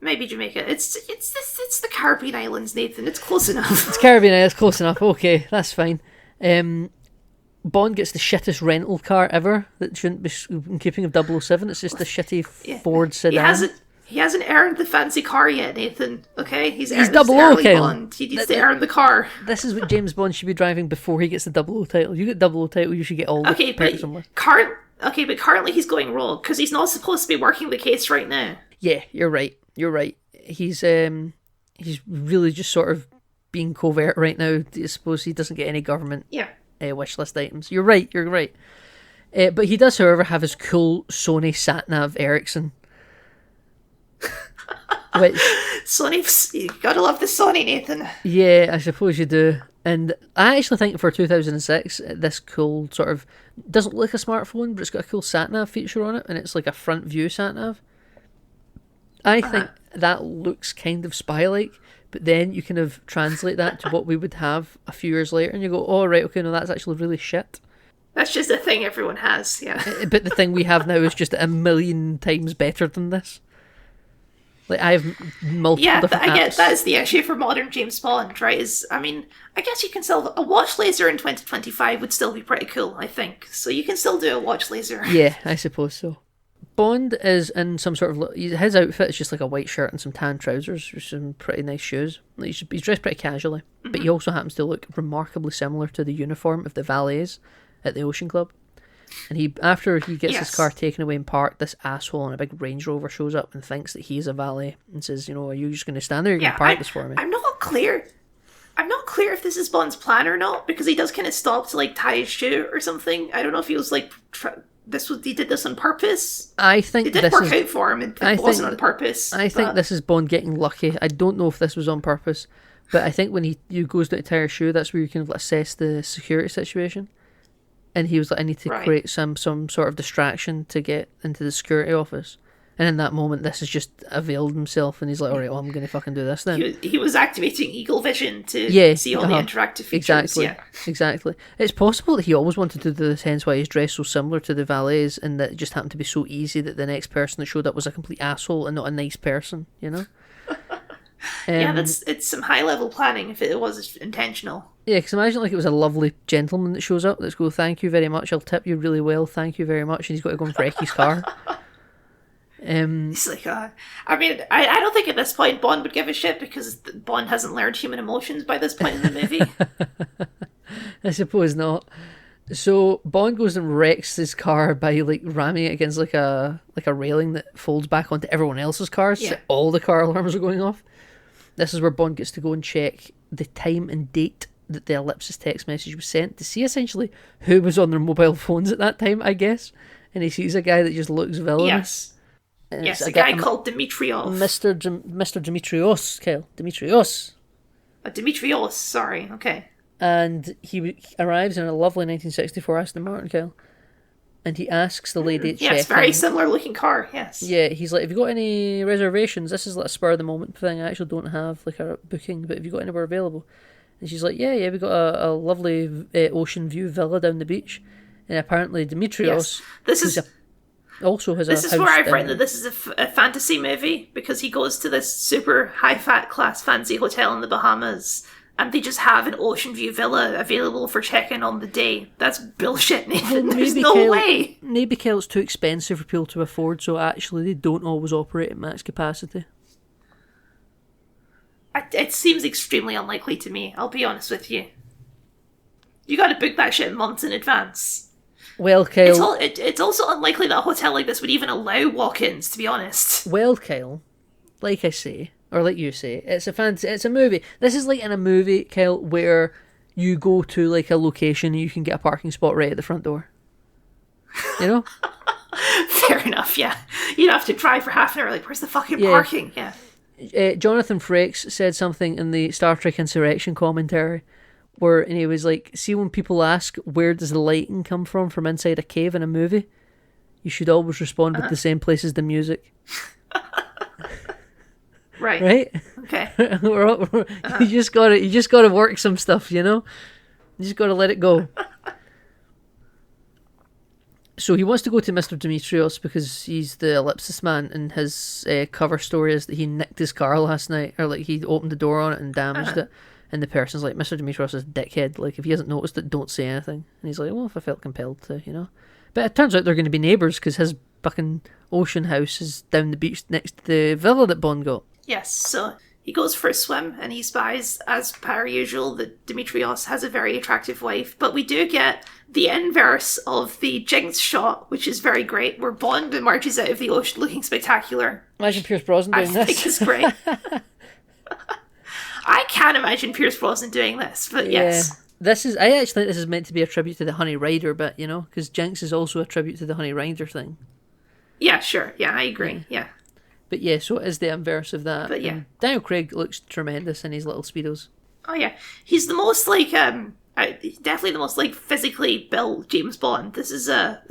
Maybe Jamaica. It's the Caribbean Islands, Nathan. It's close enough. It's Caribbean Islands, close enough. Okay, that's fine. Bond gets the shittest rental car ever that shouldn't be in keeping of 007. It's just a shitty Ford sedan. He hasn't earned the fancy car yet, Nathan. Okay, he's He's earned 00, Kyle. Bond. He needs to earn the car. This is what James Bond should be driving before he gets the 00 title. You get 00 title, you should get all the perks and more. But currently he's going rogue because he's not supposed to be working the case right now. Yeah, you're right. He's really just sort of being covert right now. I suppose he doesn't get any government wish list items. You're right. But he does, however, have his cool Sony sat-nav Ericsson. Which, Sony, you gotta love the Sony, Nathan. Yeah, I suppose you do. And I actually think for 2006, this cool sort of doesn't look like a smartphone, but it's got a cool sat-nav feature on it, and it's like a front view sat-nav. I think that looks kind of spy-like, but then you kind of translate that to what we would have a few years later, and you go, oh, right, okay, no, that's actually really shit. That's just a thing everyone has, yeah. But the thing we have now is just a million times better than this. Like, I have multiple different apps. I get that is the issue for modern James Bond, right? I guess you can sell a watch laser in 2025 would still be pretty cool, I think. So you can still do a watch laser. Yeah, I suppose so. Bond is in some sort of... His outfit is just like a white shirt and some tan trousers with some pretty nice shoes. He's dressed pretty casually, but he also happens to look remarkably similar to the uniform of the valets at the Ocean Club. And after he gets his car taken away and parked, this asshole in a big Range Rover shows up and thinks that he's a valet and says, are you just going to stand there? You're going to park this for me? I'm not clear if this is Bond's plan or not, because he does kind of stop to like tie his shoe or something. I don't know if he was like he did this on purpose. I think it did work out for him. It wasn't on purpose. I think this is Bond getting lucky. I don't know if this was on purpose, but I think when he goes to tie his shoe, that's where you can assess the security situation. And he was like, I need to create some sort of distraction to get into the security office. And in that moment, this has just availed himself, and he's like, all right, well, I'm going to fucking do this then. He was activating Eagle Vision to see all the interactive features. Exactly. It's possible that he always wanted to do this, hence why he's dressed so similar to the valets, and that it just happened to be so easy that the next person that showed up was a complete asshole and not a nice person, it's some high-level planning if it was intentional. Yeah, because imagine like it was a lovely gentleman that shows up. Let's go, thank you very much. I'll tip you really well. Thank you very much. And he's got to go and wreck his car. He's like, I don't think at this point Bond would give a shit because Bond hasn't learned human emotions by this point in the movie. I suppose not. So Bond goes and wrecks his car by like ramming it against like a railing that folds back onto everyone else's cars. So all the car alarms are going off. This is where Bond gets to go and check the time and date that the ellipsis text message was sent to see essentially who was on their mobile phones at that time, I guess. And he sees a guy that just looks villainous. Yes, a guy called Dimitriov. Mr. Dimitrios, Kyle. Dimitrios. Dimitrios, sorry, okay. And he arrives in a lovely 1964 Aston Martin, Kyle. And he asks the lady at check-in. Yes, very similar looking car, yes. Yeah, he's like, have you got any reservations? This is like a spur-of-the-moment thing. I actually don't have like a booking, but have you got anywhere available? And she's like, yeah, we got a lovely ocean view villa down the beach. And apparently Dimitrios also has a house. This is where I've written that this is a fantasy movie, because he goes to this super high-fat class fancy hotel in the Bahamas, and they just have an ocean view villa available for check-in on the day. That's bullshit, Nathan. There's no way. Maybe it's too expensive for people to afford, so actually they don't always operate at max capacity. It seems extremely unlikely to me, I'll be honest with you. You gotta book that shit months in advance. Well, Kyle... It's also unlikely that a hotel like this would even allow walk-ins, to be honest. Well, Kyle, like I say, or like you say, it's a movie. This is like in a movie, Kyle, where you go to like a location and you can get a parking spot right at the front door. Fair enough, yeah. You'd have to drive for half an hour, like, where's the fucking parking? Yeah. Jonathan Frakes said something in the Star Trek Insurrection commentary and he was like, see, when people ask where does the lighting come from inside a cave in a movie, you should always respond with the same place as the music. Right? Okay. You just gotta work some stuff, You just gotta let it go. So he wants to go to Mr. Dimitrios because he's the ellipsis man, and his cover story is that he nicked his car last night, or like he opened the door on it and damaged it. and the person's like, Mr. Dimitrios is a dickhead. Like, if he hasn't noticed it, don't say anything. And he's like, well, if I felt compelled to, you know. But it turns out they're going to be neighbours because his fucking ocean house is down the beach next to the villa that Bond got. Yes, so he goes for a swim and he spies, as per usual, that Dimitrios has a very attractive wife. But we do get the inverse of the Jinx shot, which is very great, where Bond marches out of the ocean looking spectacular. Imagine Pierce Brosnan doing I this. think it's great. I can't imagine Pierce Brosnan doing this, but yes. This is. I actually think this is meant to be a tribute to the Honey Rider bit, you know, because Jinx is also a tribute to the Honey Rider thing. Yeah, sure. Yeah, I agree. Yeah. But yeah, so it is the inverse of that. But yeah. And Daniel Craig looks tremendous in his little Speedos. Oh yeah, he's the most like definitely the most like physically built James Bond. This is a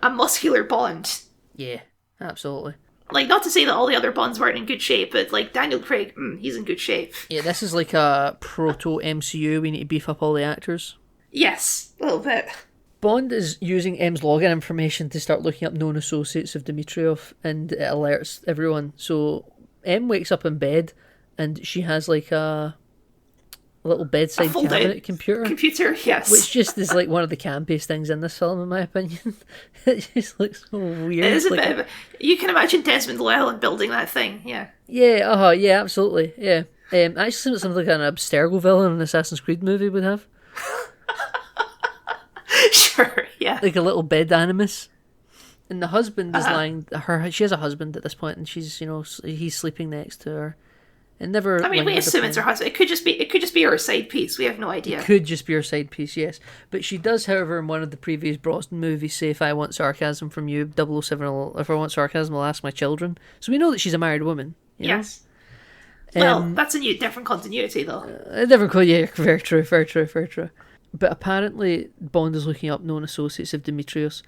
muscular Bond. Yeah, absolutely. Like, not to say that all the other Bonds weren't in good shape, but like Daniel Craig, he's in good shape. Yeah, this is like a proto MCU. We need to beef up all the actors. Yes, a little bit. Bond is using M's login information to start looking up known associates of Dimitrov, and it alerts everyone. So M wakes up in bed, and she has like a little bedside cabinet computer. Computer, yes. Which just is like one of the campiest things in this film, in my opinion. It just looks so weird. It is a like, bit of you can imagine Desmond Llewellyn building that thing, yeah. Yeah, yeah, absolutely, yeah. Actually, something like an Abstergo villain in an Assassin's Creed movie would have. Sure, yeah. Like a little bed animus. And the husband is lying. She has a husband at this point, and she's, you know, he's sleeping next to her. And never. I mean, we assume it's her husband. It could just be her side piece. We have no idea. It could just be her side piece, yes. But she does, however, in one of the previous Brosnan movies, say, "If I want sarcasm from you, 007 will, if I want sarcasm, I'll ask my children." So we know that she's a married woman. Yes. Well, that's a different continuity, though. A different, yeah, very true, very true, very true. But apparently, Bond is looking up known associates of Dimitrios,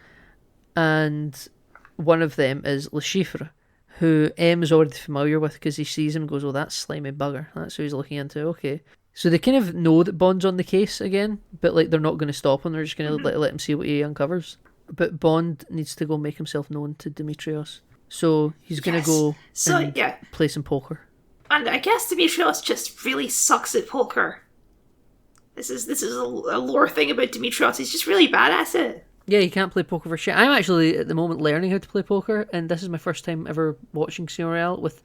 and one of them is Le Chiffre, who M is already familiar with because he sees him and goes, "Oh, that's slimy bugger. That's who he's looking into." Okay. So they kind of know that Bond's on the case again, but like they're not going to stop him. They're just going to let him see what he uncovers. But Bond needs to go make himself known to Dimitrios. So he's going to go play some poker. And I guess Dimitrios just really sucks at poker. This is a lore thing about Dimitrios. He's just really bad at it. Yeah, you can't play poker for shit. I'm actually, at the moment, learning how to play poker, and this is my first time ever watching Casino Royale with...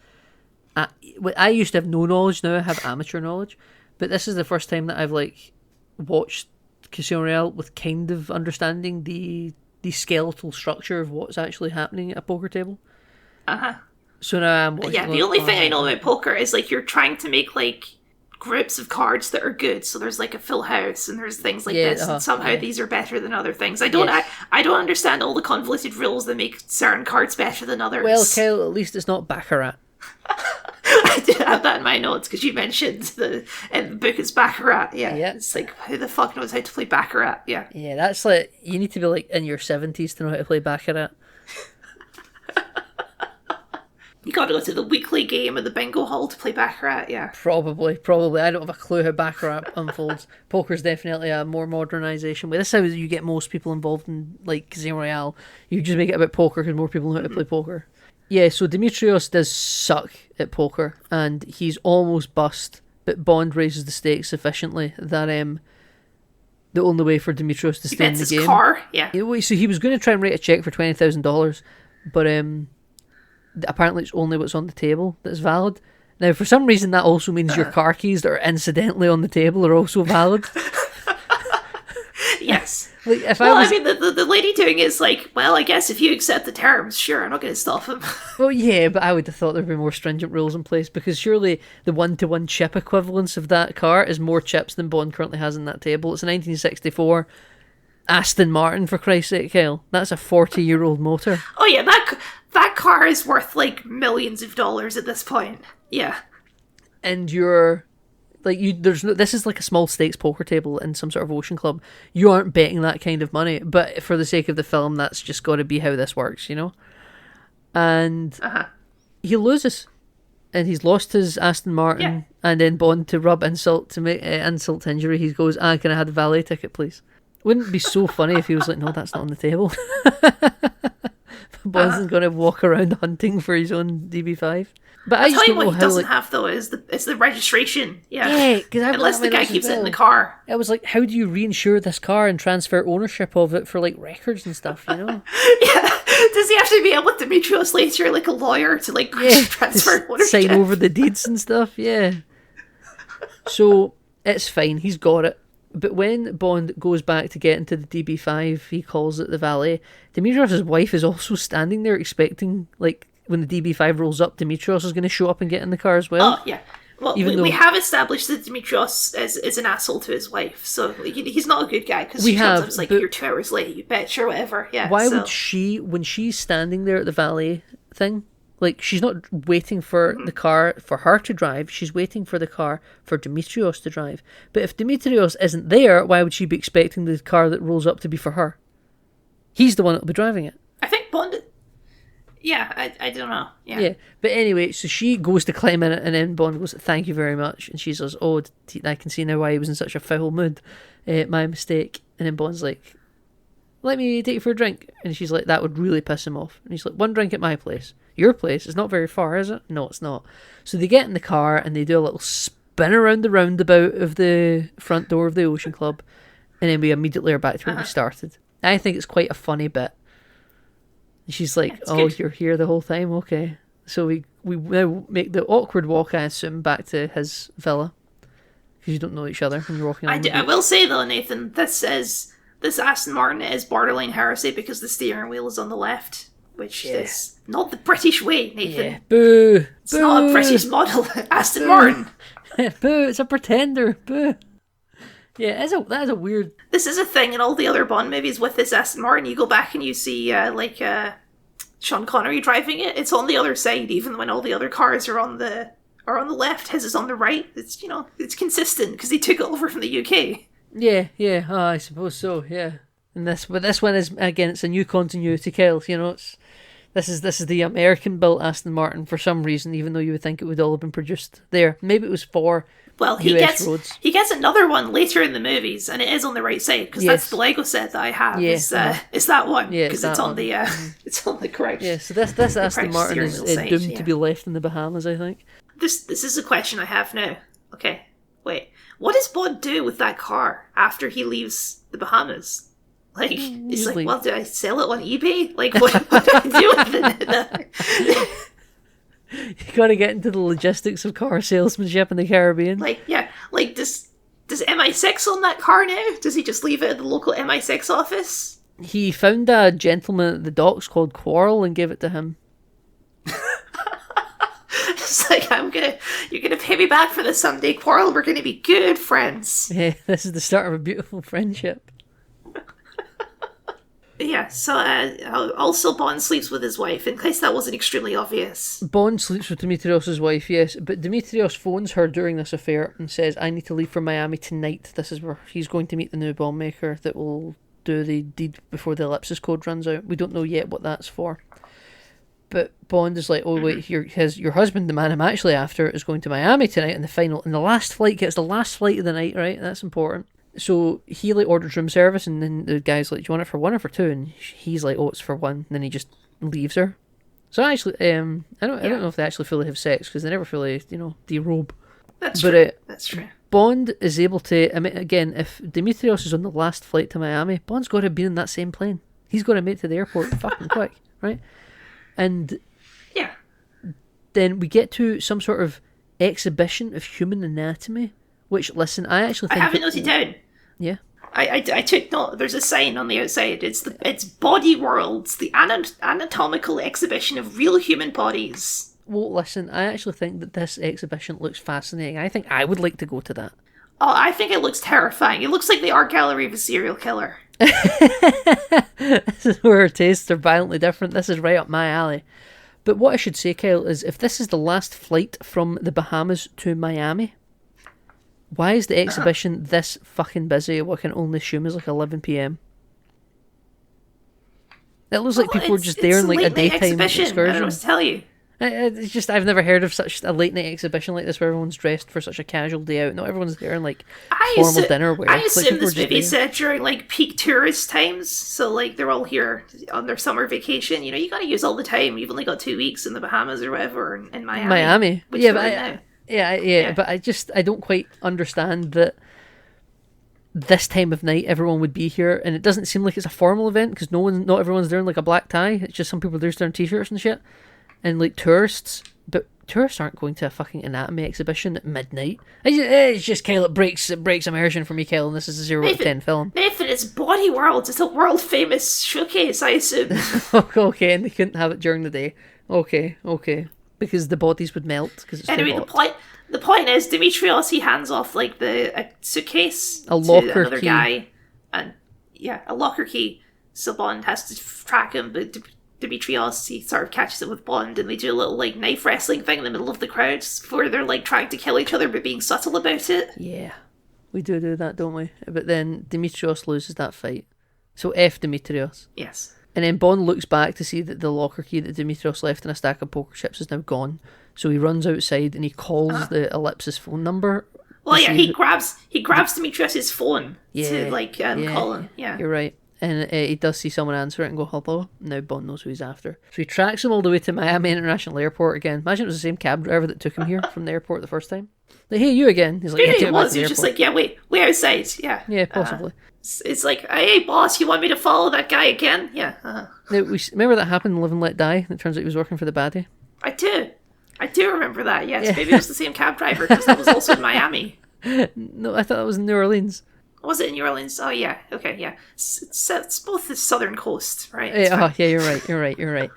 I used to have no knowledge, now I have amateur knowledge, but this is the first time that I've, like, watched Casino Royale with kind of understanding the skeletal structure of what's actually happening at a poker table. Uh-huh. So now I'm watching... Yeah, the only thing I know about poker is, like, you're trying to make, like, groups of cards that are good. So there's like a full house and there's things like this, and somehow these are better than other things. I don't understand all the convoluted rules that make certain cards better than others. Well, Kyle, at least it's not Baccarat. I did have that in my notes because you mentioned in the book it's Baccarat. Yeah, it's like, who the fuck knows how to play Baccarat? Yeah, that's like, you need to be like in your 70s to know how to play Baccarat. You gotta go to the weekly game at the bingo hall to play Baccarat, yeah. Probably. I don't have a clue how Baccarat unfolds. Poker's definitely a more modernisation way. This is how you get most people involved in, like, Casino Royale. You just make it about poker because more people know how to play poker. Yeah, so Dimitrios does suck at poker, and he's almost bust, but Bond raises the stakes sufficiently that the only way for Dimitrios to stay in the game... car, yeah. So he was going to try and write a cheque for $20,000, but... apparently it's only what's on the table that's valid. Now, for some reason, that also means your car keys that are incidentally on the table are also valid. Yes. Like, I mean, the lady doing it is like, well, I guess if you accept the terms, sure, I'm not going to stop him. Well, yeah, but I would have thought there'd be more stringent rules in place, because surely the one-to-one chip equivalence of that car is more chips than Bond currently has in that table. It's a 1964 Aston Martin, for Christ's sake, Kyle. That's a 40-year-old motor. Oh yeah, that car is worth like millions of dollars at this point. Yeah. And you're like, this is like a small stakes poker table in some sort of ocean club. You aren't betting that kind of money, but for the sake of the film, that's just got to be how this works, you know? And he loses. And he's lost his Aston Martin, and then Bond, to rub insult to make insult to injury, he goes, can I have the valet ticket, please? Wouldn't it be so funny if he was like, no, that's not on the table? Bond's going to walk around hunting for his own DB5. But I I'll just tell you don't know what he how, doesn't like... have, though, is the registration. Yeah, because unless the guy keeps it in the car. It was like, how do you reinsure this car and transfer ownership of it for, like, records and stuff, you know? Yeah. Does he have to be able to Demetrios later, like a lawyer, to, like, transfer ownership? Sign over the deeds and stuff, yeah. So, it's fine, he's got it. But when Bond goes back to get into the DB5, he calls it the valet. Demetrios' wife is also standing there expecting, like, when the DB5 rolls up, Demetrios is going to show up and get in the car as well. Oh, yeah. Well, Even we have established that Demetrios is an asshole to his wife, so he's not a good guy, because she tells him, like, you're 2 hours late, you bitch, or whatever. Yeah. Why would she, when she's standing there at the valet thing, like, she's not waiting for the car for her to drive, she's waiting for the car for Demetrios to drive. But if Demetrios isn't there, why would she be expecting the car that rolls up to be for her? He's the one that'll be driving it. I think Bond... Yeah, I don't know. Yeah, but anyway, so she goes to climb in it, and then Bond goes, thank you very much. And she says, oh, I can see now why he was in such a foul mood. My mistake. And then Bond's like, let me take you for a drink. And she's like, that would really piss him off. And he's like, 1 drink at my place. Your place is not very far, is it? No, it's not. So they get in the car, and they do a little spin around the roundabout of the front door of the Ocean Club. And then we immediately are back to where we started. I think it's quite a funny bit. She's like, good. You're here the whole time? Okay. So we now make the awkward walk, I assume, back to his villa. Because you don't know each other when you're walking on the beach. I will say, though, Nathan, this Aston Martin is borderline heresy because the steering wheel is on the left, which is not the British way, Nathan. Yeah. Boo! It's not a British model, Aston Martin. Boo! It's a pretender. Boo! Yeah, that is a weird... This is a thing in all the other Bond movies with this Aston Martin. You go back and you see, Sean Connery driving it. It's on the other side, even when all the other cars are on the left. His is on the right. It's, it's consistent, because he took it over from the UK. Yeah. Oh, I suppose so, yeah. But this one is, again, it's a new continuity, Kyle. This is the American-built Aston Martin for some reason, even though you would think it would all have been produced there. Maybe it was for... Well, he gets another one later in the movies, and it is on the right side, because that's the Lego set that I have. Yeah. Is that one? Yeah, because it's on the it's on the correct. Yeah, so this Aston Martin is doomed to be left in the Bahamas, I think. This is a question I have now. Okay, wait. What does Bond do with that car after he leaves the Bahamas? Like, he's like, well, do I sell it on eBay? Like, what do I do with it? You gotta get into the logistics of car salesmanship in the Caribbean. Does MI6 own that car now? Does he just leave it at the local MI6 office? He found a gentleman at the docks called Quarrel and gave it to him. It's like, you're gonna pay me back for this someday, Quarrel. We're gonna be good friends. Yeah, this is the start of a beautiful friendship. Yeah, so also Bond sleeps with his wife, in case that wasn't extremely obvious. Bond sleeps with Demetrios' wife, yes, but Demetrios phones her during this affair and says, I need to leave for Miami tonight. This is where he's going to meet the new bomb maker that will do the deed before the ellipsis code runs out. We don't know yet what that's for. But Bond is like, oh wait, your husband, the man I'm actually after, is going to Miami tonight in the last flight gets the last flight of the night, right? That's important. So he orders room service, and then the guy's like, do you want it for 1 or for 2? And he's like, oh, it's for 1. And then he just leaves her. So actually, I don't know if they actually fully have sex, because they never fully, derobe. That's true. That's true. Bond is able to, again, if Demetrios is on the last flight to Miami, Bond's got to be in that same plane. He's got to make it to the airport fucking quick, right? And then we get to some sort of exhibition of human anatomy, which, listen, I actually think... I haven't noted down. Yeah. I took note. There's a sign on the outside. It's Body Worlds, the anatomical exhibition of real human bodies. Well, listen, I actually think that this exhibition looks fascinating. I think I would like to go to that. Oh, I think it looks terrifying. It looks like the art gallery of a serial killer. This is where our tastes are violently different. This is right up my alley. But what I should say, Kyle, is if this is the last flight from the Bahamas to Miami, why is the exhibition this fucking busy at what I can only assume is like 11 p.m? It looks like people were just there in like a daytime excursion. I don't know what to tell you. It's just I've never heard of such a late night exhibition like this where everyone's dressed for such a casual day out. Not everyone's there in like formal dinner wear. I It's like assume people are this just movie's there. set during like peak tourist times, so like they're all here on their summer vacation. You know, you got to use all the time. You've only got 2 weeks in the Bahamas or whatever, in Miami. Miami. Which Yeah, they're but in now. yeah, but I don't quite understand that this time of night everyone would be here, and it doesn't seem like it's a formal event because not everyone's there in like a black tie. It's just some people are there in t-shirts and shit, and like tourists. But tourists aren't going to a fucking anatomy exhibition at midnight. It's just Kyle. It breaks immersion for me, Kyle. And this is a 0 out of 10 film. Nathan, it's Body World. It's a world famous showcase, I assume. Okay, and they couldn't have it during the day. Okay, because the bodies would melt because it's Anyway, too hot. the point is, Demetrios, he hands off like a suitcase A locker to another key. guy, and yeah, a locker key. So Bond has to track him, but Demetrios, he sort of catches it with Bond, and they do a little like knife wrestling thing in the middle of the crowd where they're like trying to kill each other but being subtle about it. Yeah, we do that, don't we? But then Demetrios loses that fight. So F Demetrios. Yes. And then Bond looks back to see that the locker key that Demetrios left in a stack of poker chips is now gone. So he runs outside and he calls the Ellipsis phone number. Well, to yeah, see he grabs Demetrios' phone Yeah, to like call him. Yeah. You're right. And he does see someone answer it and go, hello. Now Bond knows who he's after. So he tracks him all the way to Miami International Airport again. Imagine it was the same cab driver that took him here from the airport the first time. Like, hey, you again. He's like, Maybe yeah, it was. He was just like, yeah, wait outside. Yeah. yeah, possibly. It's like, hey, boss, you want me to follow that guy again? Yeah. Now, remember that happened in Live and Let Die? It turns out he was working for the baddie. I do remember that. Yes, maybe it was the same cab driver because that was also in Miami. No, I thought that was in New Orleans. Was it in New Orleans? Oh yeah. Okay, yeah. It's both the southern coast, right? Yeah, you're right.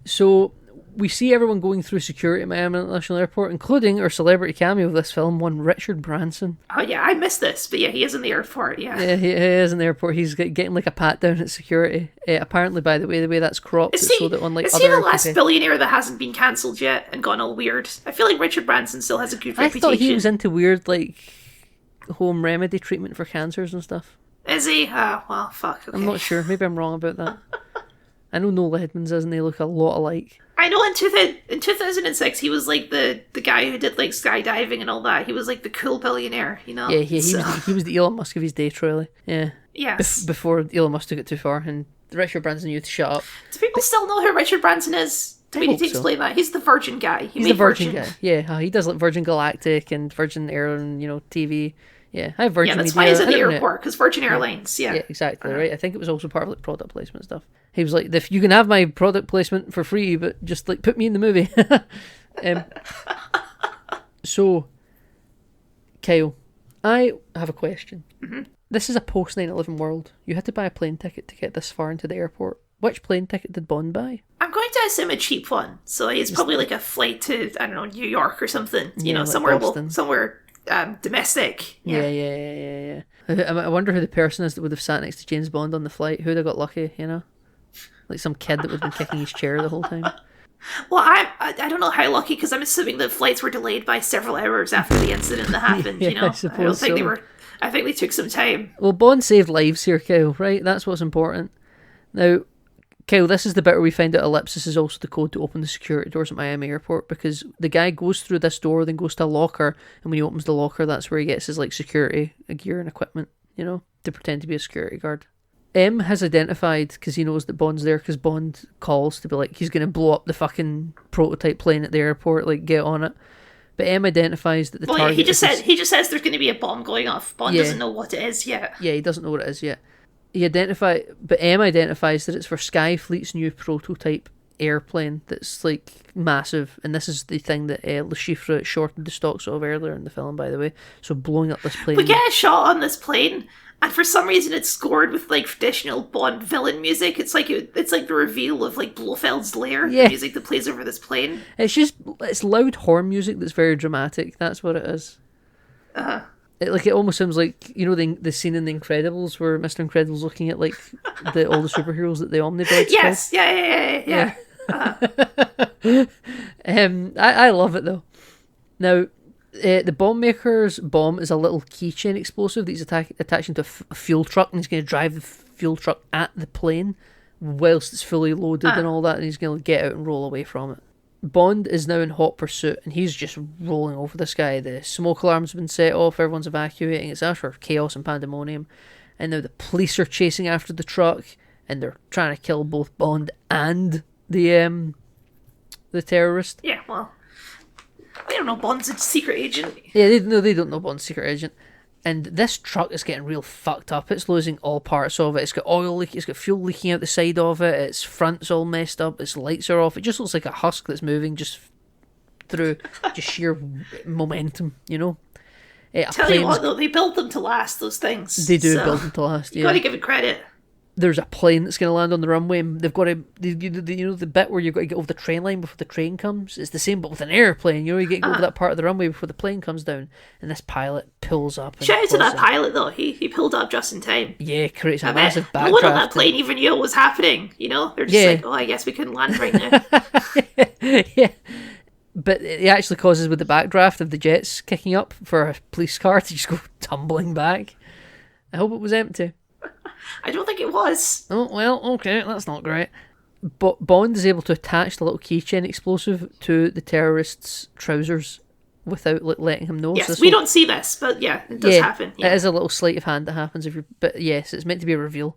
So we see everyone going through security at Miami International Airport, including our celebrity cameo of this film, one Richard Branson. Oh yeah, I missed this, but yeah, he is in the airport. Yeah. Yeah, he is in the airport. He's getting like a pat down at security. Apparently, by the way that's cropped, Is it's he, so that unlike is other he the last people- billionaire that hasn't been cancelled yet and gone all weird? I feel like Richard Branson still has a good I reputation. thought he was into weird like home remedy treatment for cancers and stuff. Is he? Well, fuck. Okay. I'm not sure. Maybe I'm wrong about that. I know Noel Edmonds is, and they look a lot alike. I know in 2006 he was like the guy who did like skydiving and all that. He was like the cool billionaire, you know? Yeah, he So- was the Elon Musk of his day, truly. Yeah. Yes. Before Elon Musk took it too far, and Richard Branson used to shut up. Do people still know who Richard Branson is? Do we need to hope so. explain that? He's the Virgin guy. He's the Virgin guy. Yeah, he does like Virgin Galactic and Virgin Air and TV. Yeah, I have Virgin Yeah, that's Media. why he's in the Internet. airport, because Virgin Airlines, yeah. Yeah, exactly, right. I think it was also part of like product placement stuff. He was like, if you can have my product placement for free, but just like put me in the movie. So, Kyle, I have a question. Mm-hmm. This is a post 9/11 world. You had to buy a plane ticket to get this far into the airport. Which plane ticket did Bond buy? I'm going to assume a cheap one. So it's probably like a flight to, I don't know, New York or something. You know, like somewhere Boston. domestic. Yeah. I wonder who the person is that would have sat next to James Bond on the flight. Who'd have got lucky, Like some kid that would have been kicking his chair the whole time. Well, I don't know how lucky, because I'm assuming the flights were delayed by several hours after the incident that happened, Yeah, you know? I suppose don't think they so. were... I think they took some time. Well, Bond saved lives here, Kyle, right? That's what's important. Now, Kyle, this is the bit where we find out Ellipsis is also the code to open the security doors at Miami Airport, because the guy goes through this door, then goes to a locker, and when he opens the locker, that's where he gets his like security gear and equipment, to pretend to be a security guard. M has identified, because he knows that Bond's there, because Bond calls to be like, he's going to blow up the fucking prototype plane at the airport, like, get on it. But M identifies that the Well, yeah, target he just is says there's going to be a bomb going off. Bond Yeah. doesn't know what it is yet. Yeah, he doesn't know what it is yet. But M identifies that it's for Skyfleet's new prototype airplane that's like massive, and this is the thing that Le Chiffre shortened the stocks of earlier in the film, by the way. So blowing up this plane. We get a shot on this plane, and for some reason it's scored with like traditional Bond villain music. It's like the reveal of like Blofeld's Lair, Yeah. the music that plays over this plane. It's loud horn music that's very dramatic. That's what it is. It almost sounds like the scene in The Incredibles where Mr. Incredible's looking at like all the superheroes that the Omnibots. Yes, yeah. I love it though. Now, the bomb maker's bomb is a little keychain explosive that he's attaching to a fuel truck, and he's going to drive the fuel truck at the plane whilst it's fully loaded and all that, and he's going to get out and roll away from it. Bond is now in hot pursuit, and he's just rolling over this guy. The smoke alarm's been set off, everyone's evacuating. It's after chaos and pandemonium. And now the police are chasing after the truck, and they're trying to kill both Bond and the terrorist. Yeah, well, I don't know, Bond's a secret agent. Yeah, they don't know Bond's secret agent. And this truck is getting real fucked up. It's losing all parts of it. It's got oil leak. It's got fuel leaking out the side of it. Its front's all messed up. Its lights are off. It just looks like a husk that's moving just through just sheer momentum, you know. Tell you what, though, they build them to last, those things. They do build them to last, yeah. You gotta give it credit. There's a plane that's going to land on the runway, and they've got to, you know, the bit where you've got to get over the train line before the train comes? It's the same, but with an airplane. You know, you get to go over that part of the runway before the plane comes down, and this pilot pulls up. And Shout out to that pilot, though. He pulled up just in time. Yeah, creates a massive backdraft. No one on that plane even knew what was happening, you know? They're just like, oh, I guess we couldn't land right now. Yeah. But it actually causes, with the backdraft of the jets kicking up, for a police car to just go tumbling back. I hope it was empty. I don't think it was. Oh, well, okay, that's not great. But Bond is able to attach the little keychain explosive to the terrorist's trousers without letting him know. Yes, we don't see this, but yeah, it does happen. Yeah. It is a little sleight of hand that happens but yes, it's meant to be a reveal.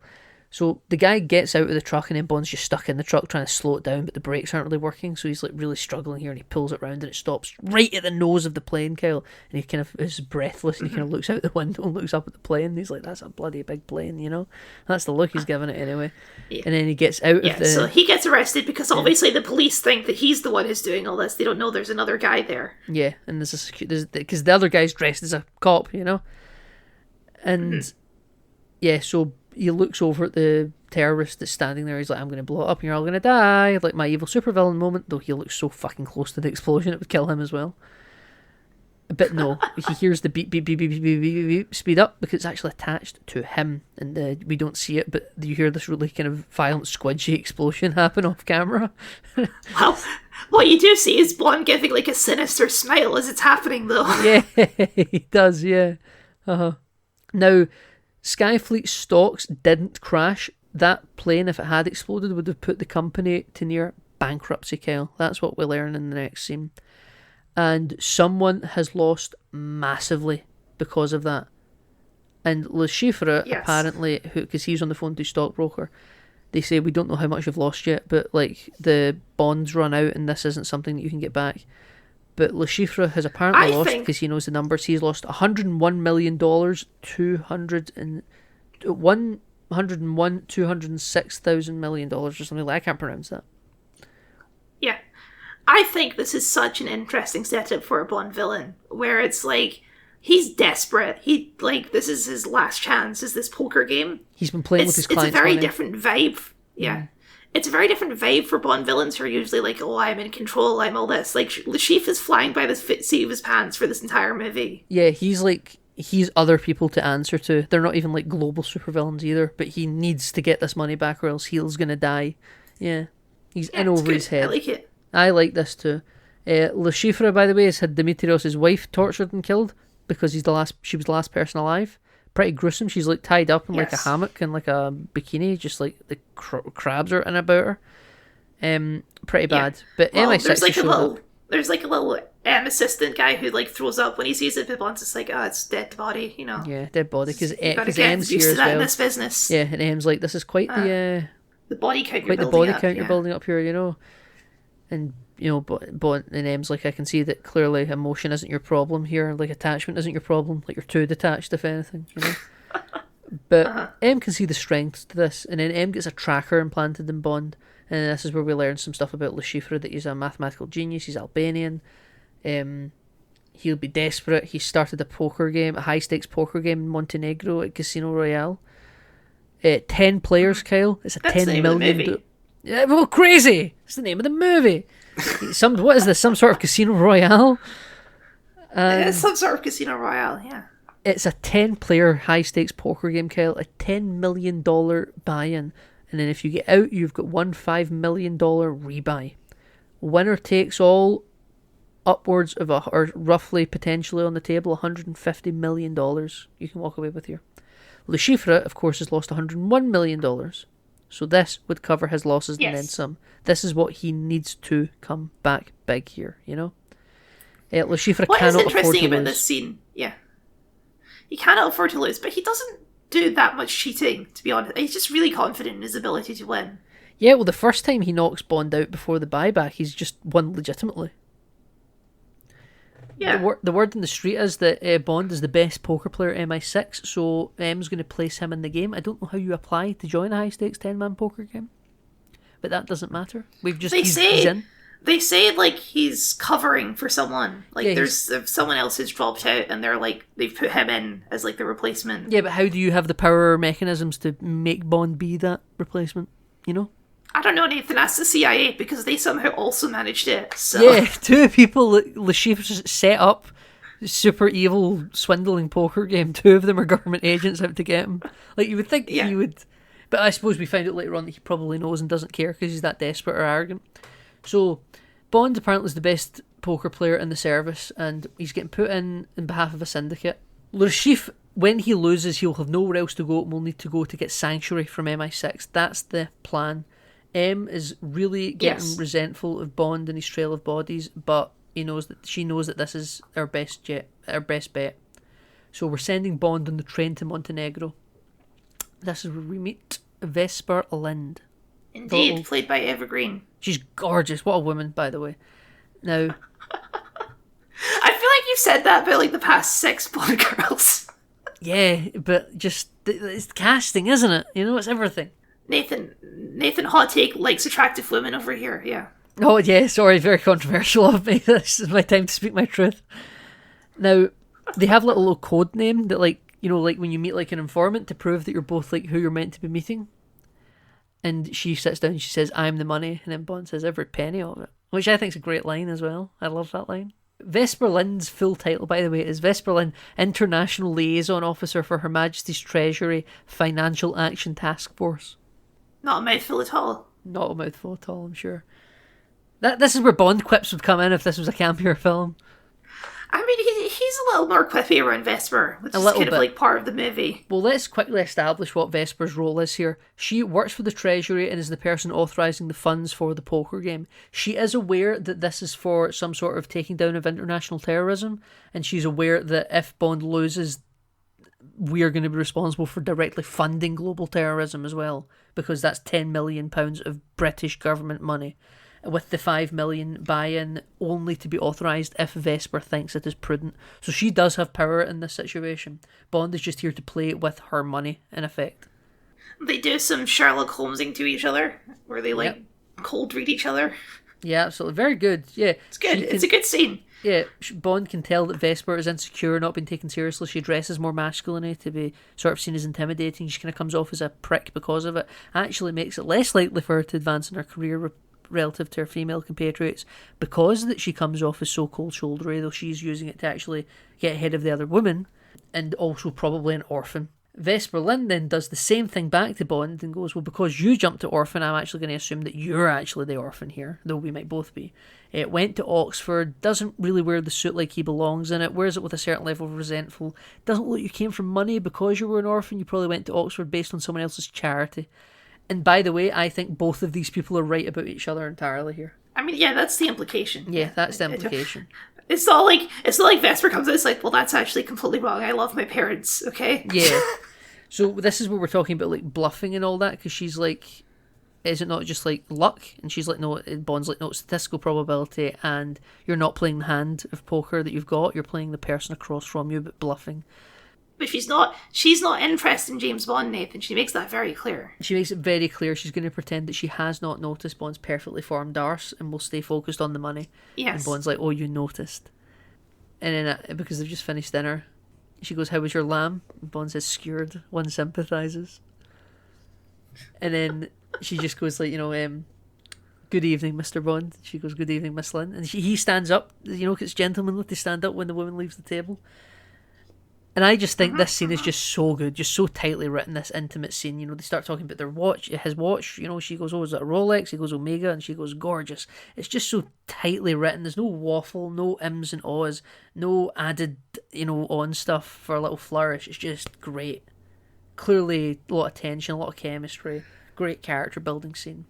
So the guy gets out of the truck, and then Bond's just stuck in the truck trying to slow it down, but the brakes aren't really working, so he's like really struggling here, and he pulls it round, and it stops right at the nose of the plane, Kyle, and he kind of is breathless, and he kind of looks out the window and looks up at the plane, and he's like, that's a bloody big plane, you know? That's the look he's giving it anyway. Yeah. And then he gets out of the... so he gets arrested because obviously the police think that he's the one who's doing all this. They don't know there's another guy there. Yeah, and because the other guy's dressed as a cop, you know? And yeah, so he looks over at the terrorist that's standing there. He's like, I'm going to blow it up and you're all going to die. Like my evil supervillain moment, though he looks so fucking close to the explosion it would kill him as well. But no, he hears the beep, beep, beep, beep, beep, beep, beep, beep, speed up, because it's actually attached to him, and we don't see it, but you hear this really kind of violent squidgy explosion happen off camera. Well, what you do see is Bond giving like a sinister smile as it's happening, though. Yeah, he does, yeah. Now, Skyfleet stocks didn't crash. That plane, if it had exploded, would have put the company to near bankruptcy, Kyle. That's what we learn in the next scene. And someone has lost massively because of that. And Le Chiffre, apparently, because he's on the phone to stockbroker, they say, we don't know how much you've lost yet, but like the bonds run out and this isn't something that you can get back. But Le Chiffre has apparently lost, because he knows the numbers. He's lost $101 million, $206,000 million or something like. I can't pronounce that. Yeah. I think this is such an interesting setup for a Bond villain, where it's like, he's desperate. This is his last chance, is this poker game. He's been playing with his clients. It's a very different vibe. Yeah. It's a very different vibe for Bond villains who are usually like, oh, I'm in control, I'm all this. Like, Le Chiffre is flying by the seat of his pants for this entire movie. Yeah, he's other people to answer to. They're not even like global supervillains either, but he needs to get this money back or else he's going to die. Yeah, he's in over his head. I like it. I like this too. Le Chiffre, by the way, has had Dimitrios' wife tortured and killed because she was the last person alive. Pretty gruesome. She's like tied up in like a hammock and like a bikini, just like the crabs are in about her. Pretty bad. But MI6 there's like a little assistant guy who like throws up when he sees it. Bond's just like, oh, it's dead body, you know. Yeah, dead body, because M's here as well. In this business. Yeah, and M's like, this is quite the body count you're building up here, you know. And you know, but and M's like, I can see that clearly emotion isn't your problem here, like attachment isn't your problem, like you're too detached if anything, you know. But M can see the strengths to this, and then M gets a tracker implanted in Bond, and this is where we learn some stuff about Le Chiffre, that he's a mathematical genius, he's Albanian, he'll be desperate. He started a high stakes poker game in Montenegro at Casino Royale. 10 players, Kyle. It's a That's 10 the name million. Of the movie. Yeah, well, crazy. It's the name of the movie. What is this? Some sort of Casino Royale? It's some sort of Casino Royale. Yeah. It's a 10-player high-stakes poker game, Kyle. A $10 million buy-in. And then if you get out, you've got one $5 million rebuy. Winner takes all, upwards of, or roughly, potentially on the table, $150 million you can walk away with here. Le Chiffre, of course, has lost $101 million. So this would cover his losses and then Yes. some. This is what he needs to come back big here, you know? Le Chiffre What is cannot afford interesting to about lose. this scene, yeah, he cannot afford to lose, but he doesn't do that much cheating, to be honest. He's just really confident in his ability to win. Yeah, well, the first time he knocks Bond out before the buyback, he's just won legitimately. Yeah. The word in the street is that Bond is the best poker player at MI6, so M's going to place him in the game. I don't know how you apply to join a high-stakes 10-man poker game, but that doesn't matter. He's in. They say like he's covering for someone. Like Yeah, there's someone else who's dropped out, and they're like they've put him in as like the replacement. Yeah, but how do you have the power mechanisms to make Bond be that replacement? You know? I don't know, Nathan. Ask the CIA because they somehow also managed it. So Yeah, two people that Le Chiffre set up super evil swindling poker game. Two of them are government agents out to get him. Like, you would think Yeah. he would, but I suppose we find out later on that he probably knows and doesn't care because he's that desperate or arrogant. So Bond apparently is the best poker player in the service, and he's getting put in behalf of a syndicate. Le Chiffre, when he loses, he'll have nowhere else to go and will need to go to get sanctuary from MI6. That's the plan. M is really getting Yes. resentful of Bond and his trail of bodies, but she knows that this is our best bet. So we're sending Bond on the train to Montenegro. This is where we meet Vesper Lind. indeed, Uh-oh. played by Eva Green. She's gorgeous. What a woman, by the way. Now, I feel like you've said that about like the past 6 Bond girls. yeah, but just it's casting, isn't it? You know, it's everything. Nathan, hot take, likes attractive women over here. Yeah. Oh yeah, sorry, very controversial of me. This is my time to speak my truth. Now, they have a little code name that, like when you meet like an informant to prove that you're both like who you're meant to be meeting. And she sits down and she says, "I'm the money," and then Bond says, "Every penny of it," which I think is a great line as well. I love that line. Vesper Lind's full title, by the way, is Vesper Lind, International Liaison Officer for Her Majesty's Treasury Financial Action Task Force. Not a mouthful at all. Not a mouthful at all, I'm sure. This is where Bond quips would come in if this was a campier film. I mean, he's a little more quippy around Vesper, which A is little kind bit. of like part of the movie. Well, let's quickly establish what Vesper's role is here. She works for the Treasury and is the person authorising the funds for the poker game. She is aware that this is for some sort of taking down of international terrorism, and she's aware that if Bond loses, we are going to be responsible for directly funding global terrorism as well, because that's £10 million of British government money, with the 5 million buy-in only to be authorised if Vesper thinks it is prudent. So she does have power in this situation. Bond is just here to play with her money, in effect. They do some Sherlock Holmesing to each other, where they like cold read each other. Yeah, absolutely. Very good. Yeah. It's good. It's a good scene. Yeah, Bond can tell that Vesper is insecure, not being taken seriously. She dresses more masculinely to be sort of seen as intimidating. She kind of comes off as a prick because of it. Actually makes it less likely for her to advance in her career relative to her female compatriots, because that she comes off as so cold-shouldery, though she's using it to actually get ahead of the other women, and also probably an orphan. Vesper Lind then does the same thing back to Bond and goes, "Well, because you jumped to orphan, I'm actually going to assume that you're actually the orphan here, though we might both be." It went to Oxford, doesn't really wear the suit like he belongs in it, wears it with a certain level of resentful, doesn't look like you came from money because you were an orphan, you probably went to Oxford based on someone else's charity. And by the way, I think both of these people are right about each other entirely here. I mean, yeah, that's the implication. Yeah, that's the implication. It's not like Vesper comes out. It's like, well, that's actually completely wrong. I love my parents. Okay. Yeah. So this is where we're talking about like bluffing and all that, because she's like, is it not just like luck? And she's like, no. Bond's like, no, it's statistical probability, and you're not playing the hand of poker that you've got. You're playing the person across from you, but bluffing. But she's not interested in James Bond, Nathan. She makes that very clear. She makes it very clear she's going to pretend that she has not noticed Bond's perfectly formed arse and will stay focused on the money. Yes. And Bond's like, oh, you noticed. And then, because they've just finished dinner, she goes, "How was your lamb?" And Bond says, "Skewered. One sympathises." And then she just goes like, "Good evening, Mr. Bond." She goes, "Good evening, Miss Lynn." And he stands up, 'cause it's gentlemanly to stand up when the woman leaves the table. And I just think this scene is just so good, just so tightly written, this intimate scene. They start talking about their watch, his watch, she goes, "Oh, is it a Rolex?" He goes, "Omega," and she goes, "Gorgeous." It's just so tightly written. There's no waffle, no ims and ahs, no added, on stuff for a little flourish. It's just great. Clearly, a lot of tension, a lot of chemistry. Great character building scene.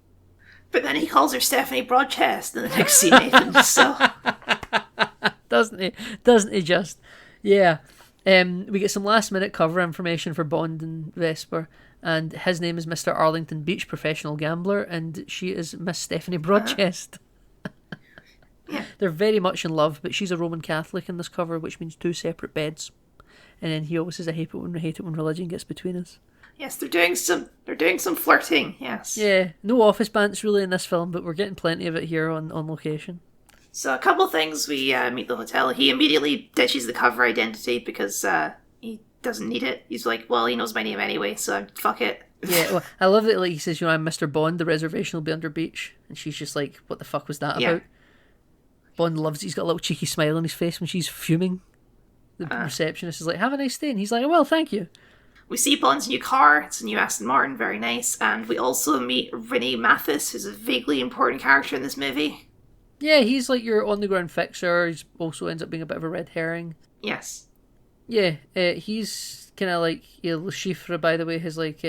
But then he calls her Stephanie Broadchest in the next scene, Nathan. So Doesn't he just? Yeah. We get some last minute cover information for Bond and Vesper, and his name is Mr. Arlington Beach, professional gambler, and she is Miss Stephanie Broadchest. Yeah. They're very much in love, but she's a Roman Catholic in this cover, which means 2 separate beds. And then he always says, I hate it when religion gets between us. yes, they're doing some flirting. Yes. Yeah, no office bants really in this film, but we're getting plenty of it here on location. So a couple things. We meet the hotel. He immediately ditches the cover identity because he doesn't need it. He's like, well, he knows my name anyway, so fuck it. Yeah, well, I love that, like, he says, I'm Mr. Bond, the reservation will be under beach. And she's just like, what the fuck was that Yeah. about? Bond loves it. He's got a little cheeky smile on his face when she's fuming. The receptionist is like, have a nice day. And he's like, well, thank you. We see Bond's new car. It's a new Aston Martin, very nice. And we also meet Renee Mathis, who's a vaguely important character in this movie. Yeah, he's like your on-the-ground fixer. He also ends up being a bit of a red herring. Yes. Yeah, he's kind of like, Le Chiffre, by the way, has like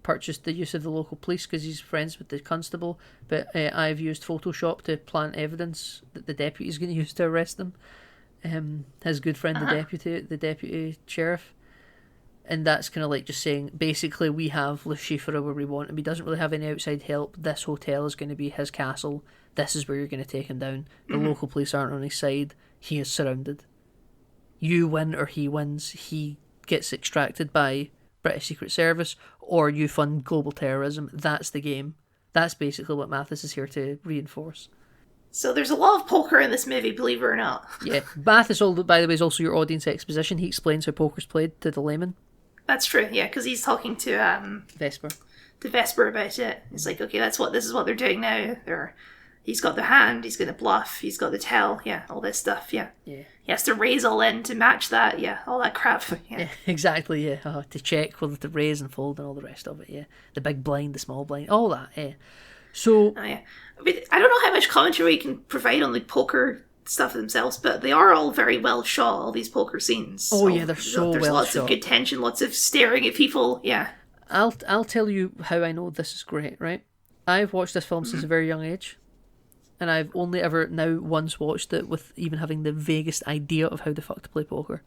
purchased the use of the local police because he's friends with the constable, but I've used Photoshop to plant evidence that the deputy's going to use to arrest them. His good friend, the deputy sheriff. And that's kind of like just saying, basically, we have Le Chiffre where we want him. He doesn't really have any outside help. This hotel is going to be his castle. This is where you're going to take him down. The local police aren't on his side. He is surrounded. You win or he wins. He gets extracted by British Secret Service, or you fund global terrorism. That's the game. That's basically what Mathis is here to reinforce. So there's a lot of poker in this movie, believe it or not. Yeah, Mathis, by the way, is also your audience exposition. He explains how poker's played to the layman. That's true, yeah, because he's talking to Vesper about it. He's like, okay, this is what they're doing now. He's got the hand, he's going to bluff, he's got the tell, yeah, all this stuff, yeah. He has to raise all in to match that, yeah, all that crap, yeah. Exactly, yeah. To check whether to raise and fold and all the rest of it, yeah. The big blind, the small blind, all that, yeah. So... Oh, yeah. I mean, I don't know how much commentary we can provide on the poker stuff themselves, but they are all very well shot, all these poker scenes. Oh, yeah, they're so There's well lots shot. of good tension, lots of staring at people, yeah. I'll tell you how I know this is great, right? I've watched this film since a very young age, and I've only ever now once watched it with even having the vaguest idea of how the fuck to play poker.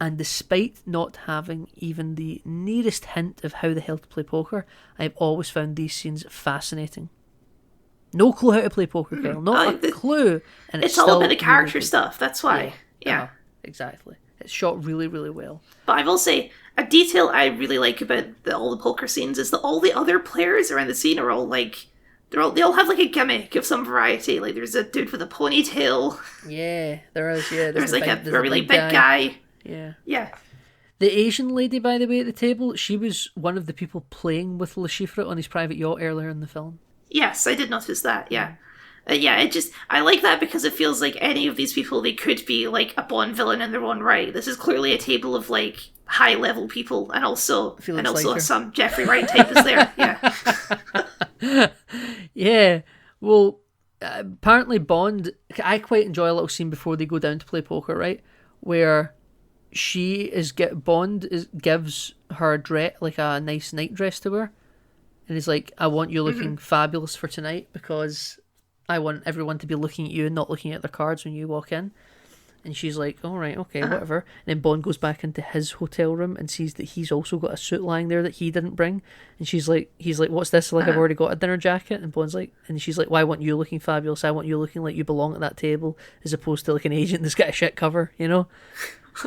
And despite not having even the nearest hint of how the hell to play poker, I've always found these scenes fascinating. No clue how to play poker, Kyle. Not a clue. And It's all about the really character good. stuff, that's why. Yeah. Exactly. It's shot really, really well. But I will say, a detail I really like about all the poker scenes is that all the other players around the scene are all like, they all have like a gimmick of some variety. Like there's a dude with a ponytail. Yeah, there is. Yeah, There's like there's a really big guy. Yeah. Yeah. The Asian lady, by the way, at the table, she was one of the people playing with Le Chiffre on his private yacht earlier in the film. Yes, I did notice that, yeah. I like that because it feels like any of these people, they could be like a Bond villain in their own right. This is clearly a table of like high level people, and also Lighter. some Jeffrey Wright type is there, yeah. Yeah, well, apparently Bond, I quite enjoy a little scene before they go down to play poker, right? Where Bond gives her a nice night dress to wear. And he's like, I want you looking fabulous for tonight because I want everyone to be looking at you and not looking at their cards when you walk in. And she's like, all right, okay, whatever. And then Bond goes back into his hotel room and sees that he's also got a suit lying there that he didn't bring. And he's like, what's this? Like, I've already got a dinner jacket. And Bond's like, and she's like, why want you looking fabulous? I want you looking like you belong at that table as opposed to like an agent that's got a shit cover, you know?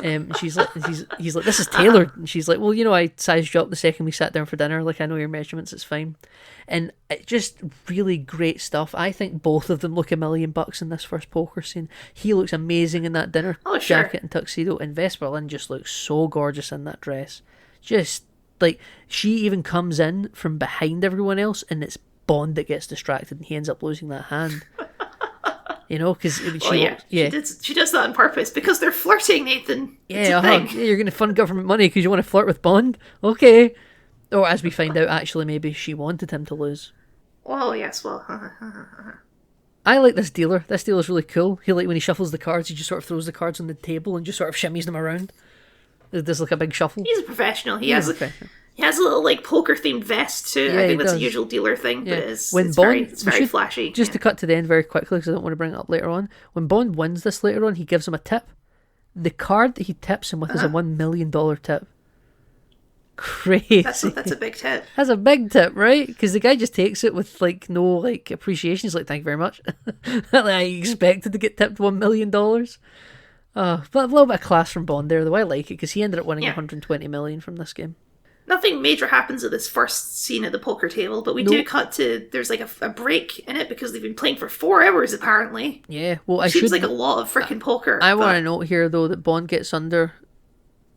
And he's like, this is tailored. And she's like, well, I sized you up the second we sat down for dinner. Like, I know your measurements, it's fine. And it's just really great stuff. I think both of them look $1 million in this first poker scene. He looks amazing in that dinner jacket and tuxedo, and Vesper Lynn just looks so gorgeous in that dress. Just like, she even comes in from behind everyone else, and it's Bond that gets distracted, and he ends up losing that hand. Because she does that on purpose because they're flirting, Nathan. Yeah, you're going to fund government money because you want to flirt with Bond? Okay. Or as we find out, actually, maybe she wanted him to lose. Oh, yes, well. I like this dealer. This dealer's really cool. When he shuffles the cards, he just sort of throws the cards on the table and just sort of shimmies them around. It does like a big shuffle. He's a professional. He has He has a little like poker themed vest too. Yeah, I he think that's a does. usual dealer thing, Yeah. but it's When it's Bond, very it's we very should- flashy. Just to cut to the end very quickly, because I don't want to bring it up later on. When Bond wins this later on, he gives him a tip. The card that he tips him with is a $1 million tip. Crazy. That's a big tip. That's a big tip, right? Because the guy just takes it with like no like appreciation. He's like, "Thank you very much." Like, I expected to get tipped $1 million. But a little bit of class from Bond there, though. I like it because he ended up winning 120 million from this game. Nothing major happens at this first scene at the poker table, but we do cut to there's like a break in it because they've been playing for 4 hours apparently. Yeah, well, I Seems should. like a lot of freaking poker. I want to but- note here though that Bond gets under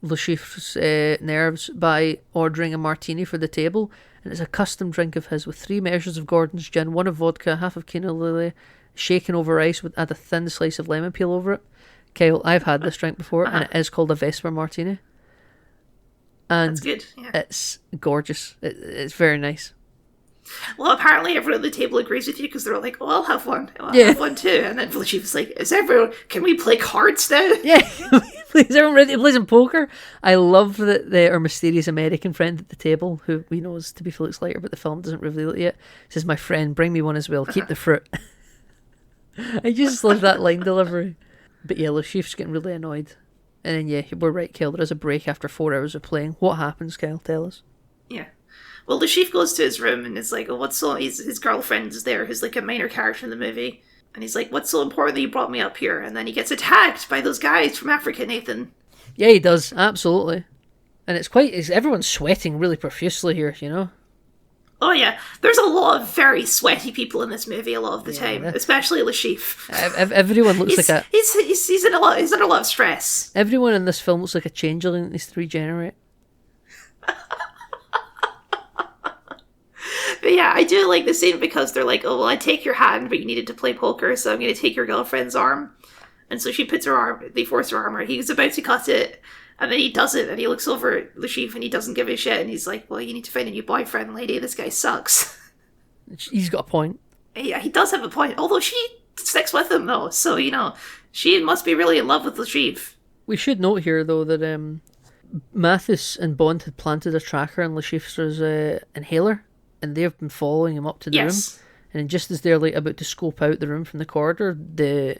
Le Chiffre's nerves by ordering a martini for the table, and it's a custom drink of his with 3 measures of Gordon's gin, 1 of vodka, half of Quina Lily, shaken over ice with add a thin slice of lemon peel over it. Kyle, I've had this drink before, and it is called a Vesper martini. And That's good. Yeah. it's gorgeous. It's very nice. Well, apparently everyone at the table agrees with you because they're all like, "Oh, I'll have one. I'll Yeah. have one too." And then the chief was like, "Is everyone? Can we play cards now?" Yeah, please, everyone ready to play some poker? I love that our mysterious American friend at the table, who we know is to be Felix Leiter, but the film doesn't reveal it yet, says, "My friend, bring me one as well. Keep the fruit." I just love that line delivery. But yeah, Le Chiffre's getting really annoyed. And then, yeah, we're right, Kyle. There is a break after 4 hours of playing. What happens, Kyle? Tell us. Yeah. Well, the chief goes to his room and is like, "Oh, what's so?" His girlfriend is there, who's like a minor character in the movie, and he's like, "What's so important that you brought me up here?" And then he gets attacked by those guys from Africa, Nathan. Yeah, he does. Absolutely. And everyone's sweating really profusely here, you know? Oh yeah, there's a lot of very sweaty people in this movie a lot of the time, especially Le Chiffre. Everyone looks He's, like a... he's in a lot of stress. Everyone in this film looks like a changeling that needs to regenerate. But yeah, I do like the scene because they're like, "Oh, well, I take your hand, but you needed to play poker, so I'm going to take your girlfriend's arm." And so she puts her arm, they force her arm, he's about to cut it, and then he does it, and he looks over at Le Chiffre and he doesn't give a shit, and he's like, "Well, you need to find a new boyfriend, lady, this guy sucks." He's got a point. Yeah, he does have a point, although she sticks with him, though, so, you know, she must be really in love with Le Chiffre. We should note here, though, that Mathis and Bond had planted a tracker in Le Chiffre's inhaler, and they've been following him up to the room. And then just as they're like about to scope out the room from the corridor, the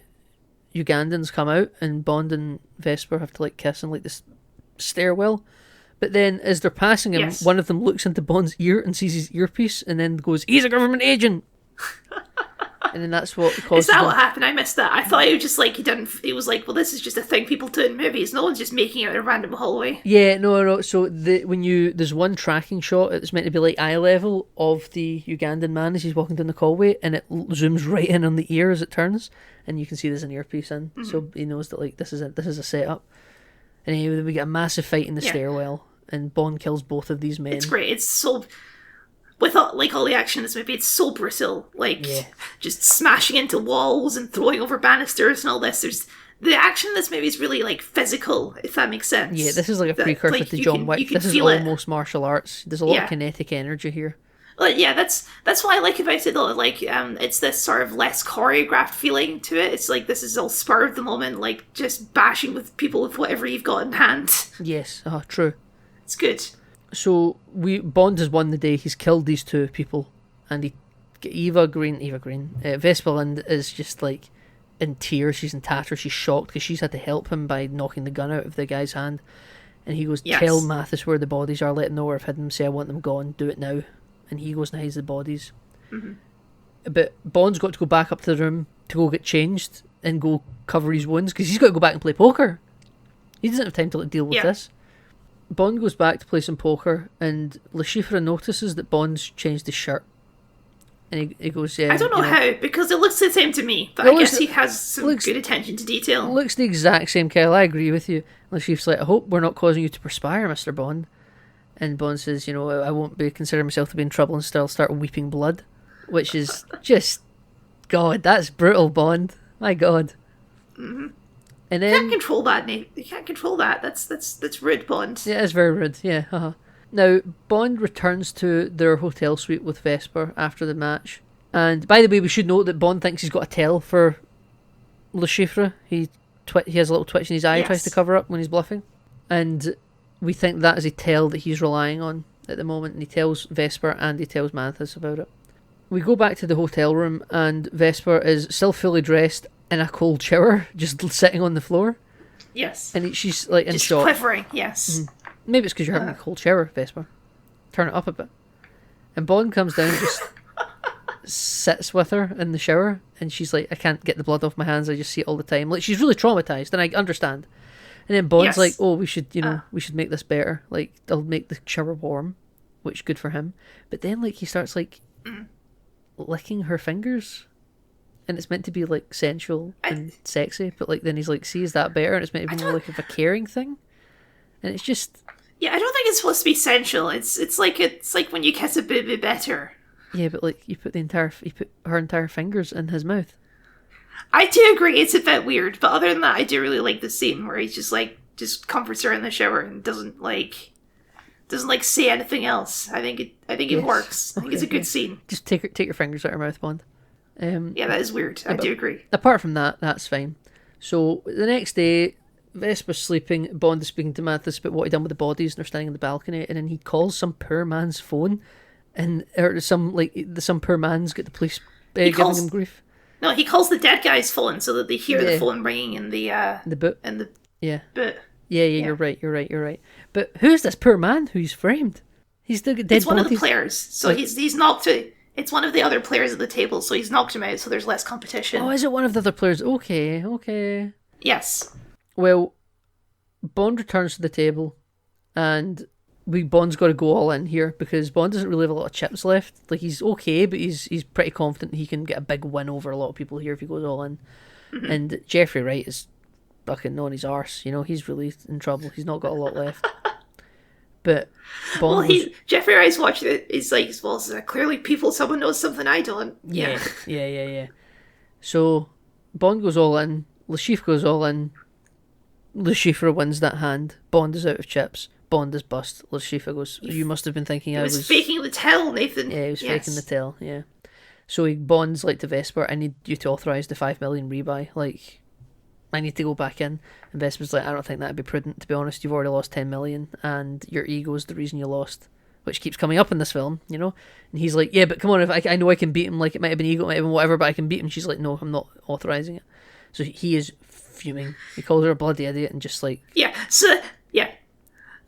Ugandans come out, and Bond and Vesper have to like kiss in like this stairwell. But then as they're passing him, one of them looks into Bond's ear and sees his earpiece, and then goes, "He's a government agent." And then that's what causes. Is that what happened? I missed that. I thought it was just like he was like, "Well, this is just a thing people do in movies. No one's just making it in a random hallway." Yeah, no. So there's one tracking shot. It's meant to be like eye level of the Ugandan man as he's walking down the hallway, and it zooms right in on the ear as it turns, and you can see there's an earpiece in. Mm-hmm. So he knows that like this is a setup. And anyway, we get a massive fight in the stairwell, and Bond kills both of these men. It's great. It's so. With all the action in this movie, it's so brutal. Like, just smashing into walls and throwing over banisters and all this. The action in this movie is really, like, physical, if that makes sense. Yeah, this is like a precursor to John Wick. This is almost martial arts. There's a lot of kinetic energy here. Well, yeah, that's what I like about it, though. Like, it's this sort of less choreographed feeling to it. It's like, this is all spur of the moment, like, just bashing with people with whatever you've got in hand. Yes, true. It's good. So Bond has won the day. He's killed these 2 people, and Vesper Lynd is just like in tears. She's in tatters. She's shocked because she's had to help him by knocking the gun out of the guy's hand. And he goes, "Tell Mathis where the bodies are. Let him know where I've hidden them. Say I want them gone. Do it now." And he goes and hides the bodies. Mm-hmm. But Bond's got to go back up to the room to go get changed and go cover his wounds because he's got to go back and play poker. He doesn't have time to deal with this. Bond goes back to play some poker, and Le Chiffre notices that Bond's changed his shirt. And he goes, I don't know how, because it looks the same to me, but I guess he has some good attention to detail. It looks the exact same, Kyle. I agree with you. Le Chiffre's like, "I hope we're not causing you to perspire, Mr. Bond." And Bond says, "I won't be considering myself to be in trouble and still start weeping blood." Which is just, God, that's brutal, Bond. My God. Mm-hmm. And then, you can't control that, Nate. You can't control that. That's rude, Bond. Yeah, it's very rude. Yeah. Uh-huh. Now, Bond returns to their hotel suite with Vesper after the match. And by the way, we should note that Bond thinks he's got a tell for Le Chiffre. He has a little twitch in his eye. He tries to cover up when he's bluffing. And we think that is a tell that he's relying on at the moment, and he tells Vesper and he tells Manthus about it. We go back to the hotel room, and Vesper is still fully dressed in a cold shower, just sitting on the floor. Yes. And she's like in Just shock. quivering, yes. Maybe it's because you're having a cold shower, Vesper. Turn it up a bit. And Bond comes down and just sits with her in the shower, and she's like, I can't get the blood off my hands, I just see it all the time. Like, she's really traumatized, and I understand. And then Bond's Yes. like, oh, we should make this better. Like, I'll make the shower warm, which good for him. But then, like, he starts, like, licking her fingers, and it's meant to be, like, sensual and sexy, but, like, then he's like, see, is that better? And it's meant to be more like of a caring thing. And it's just... Yeah, I don't think it's supposed to be sensual. It's like when you kiss a baby better. Yeah, but, like, you put her entire fingers in his mouth. I do agree it's a bit weird, but other than that, I do really like the scene where he's just comforts her in the shower and doesn't say anything else. I think it Yes. works. I think it's a good scene. Just take your fingers out her mouth, Bond. Yeah, that is weird. I do agree. Apart from that, that's fine. So the next day, Vesper's sleeping. Bond is speaking to Manthus about what he done with the bodies, and they're standing on the balcony. And then he calls some poor man's phone, and some poor man's got the police giving him grief. No, he calls the dead guy's phone so that they hear the phone ringing in the boot. in the Yeah. boot. Yeah, you're right. But who's this poor man who's framed? He's still got dead It's one of the bodies. players, so Like- he's knocked it. It's one of the other players at the table, so he's knocked him out, so there's less competition. Oh, is it one of the other players? Okay. Yes. Well, Bond returns to the table, and Bond's got to go all in here because Bond doesn't really have a lot of chips left. Like, he's okay, but he's pretty confident he can get a big win over a lot of people here if he goes all in. Mm-hmm. And Jeffrey Wright is fucking on his arse. You know, he's really in trouble. He's not got a lot left. But Bond. Jeffrey Wright's watching it. He's like, well, clearly someone knows something I don't. Yeah. So Bond goes all in. Le Chiffre goes all in. Le Chiffre wins that hand. Bond is out of chips. Bond is bust. Le Chiffre goes, you must have been thinking I was faking the tell, Nathan. Yeah, he was faking the tell, yeah. So he bonds like to Vesper, I need you to authorise the 5 million rebuy. Like, I need to go back in. And Vesper's like, I don't think that'd be prudent, to be honest. You've already lost 10 million, and your ego is the reason you lost. Which keeps coming up in this film, you know? And he's like, yeah, but come on, if I know I can beat him, like, it might have been ego, it might have been whatever, but I can beat him. She's like, no, I'm not authorising it. So he is fuming. He calls her a bloody idiot and just like... Yeah.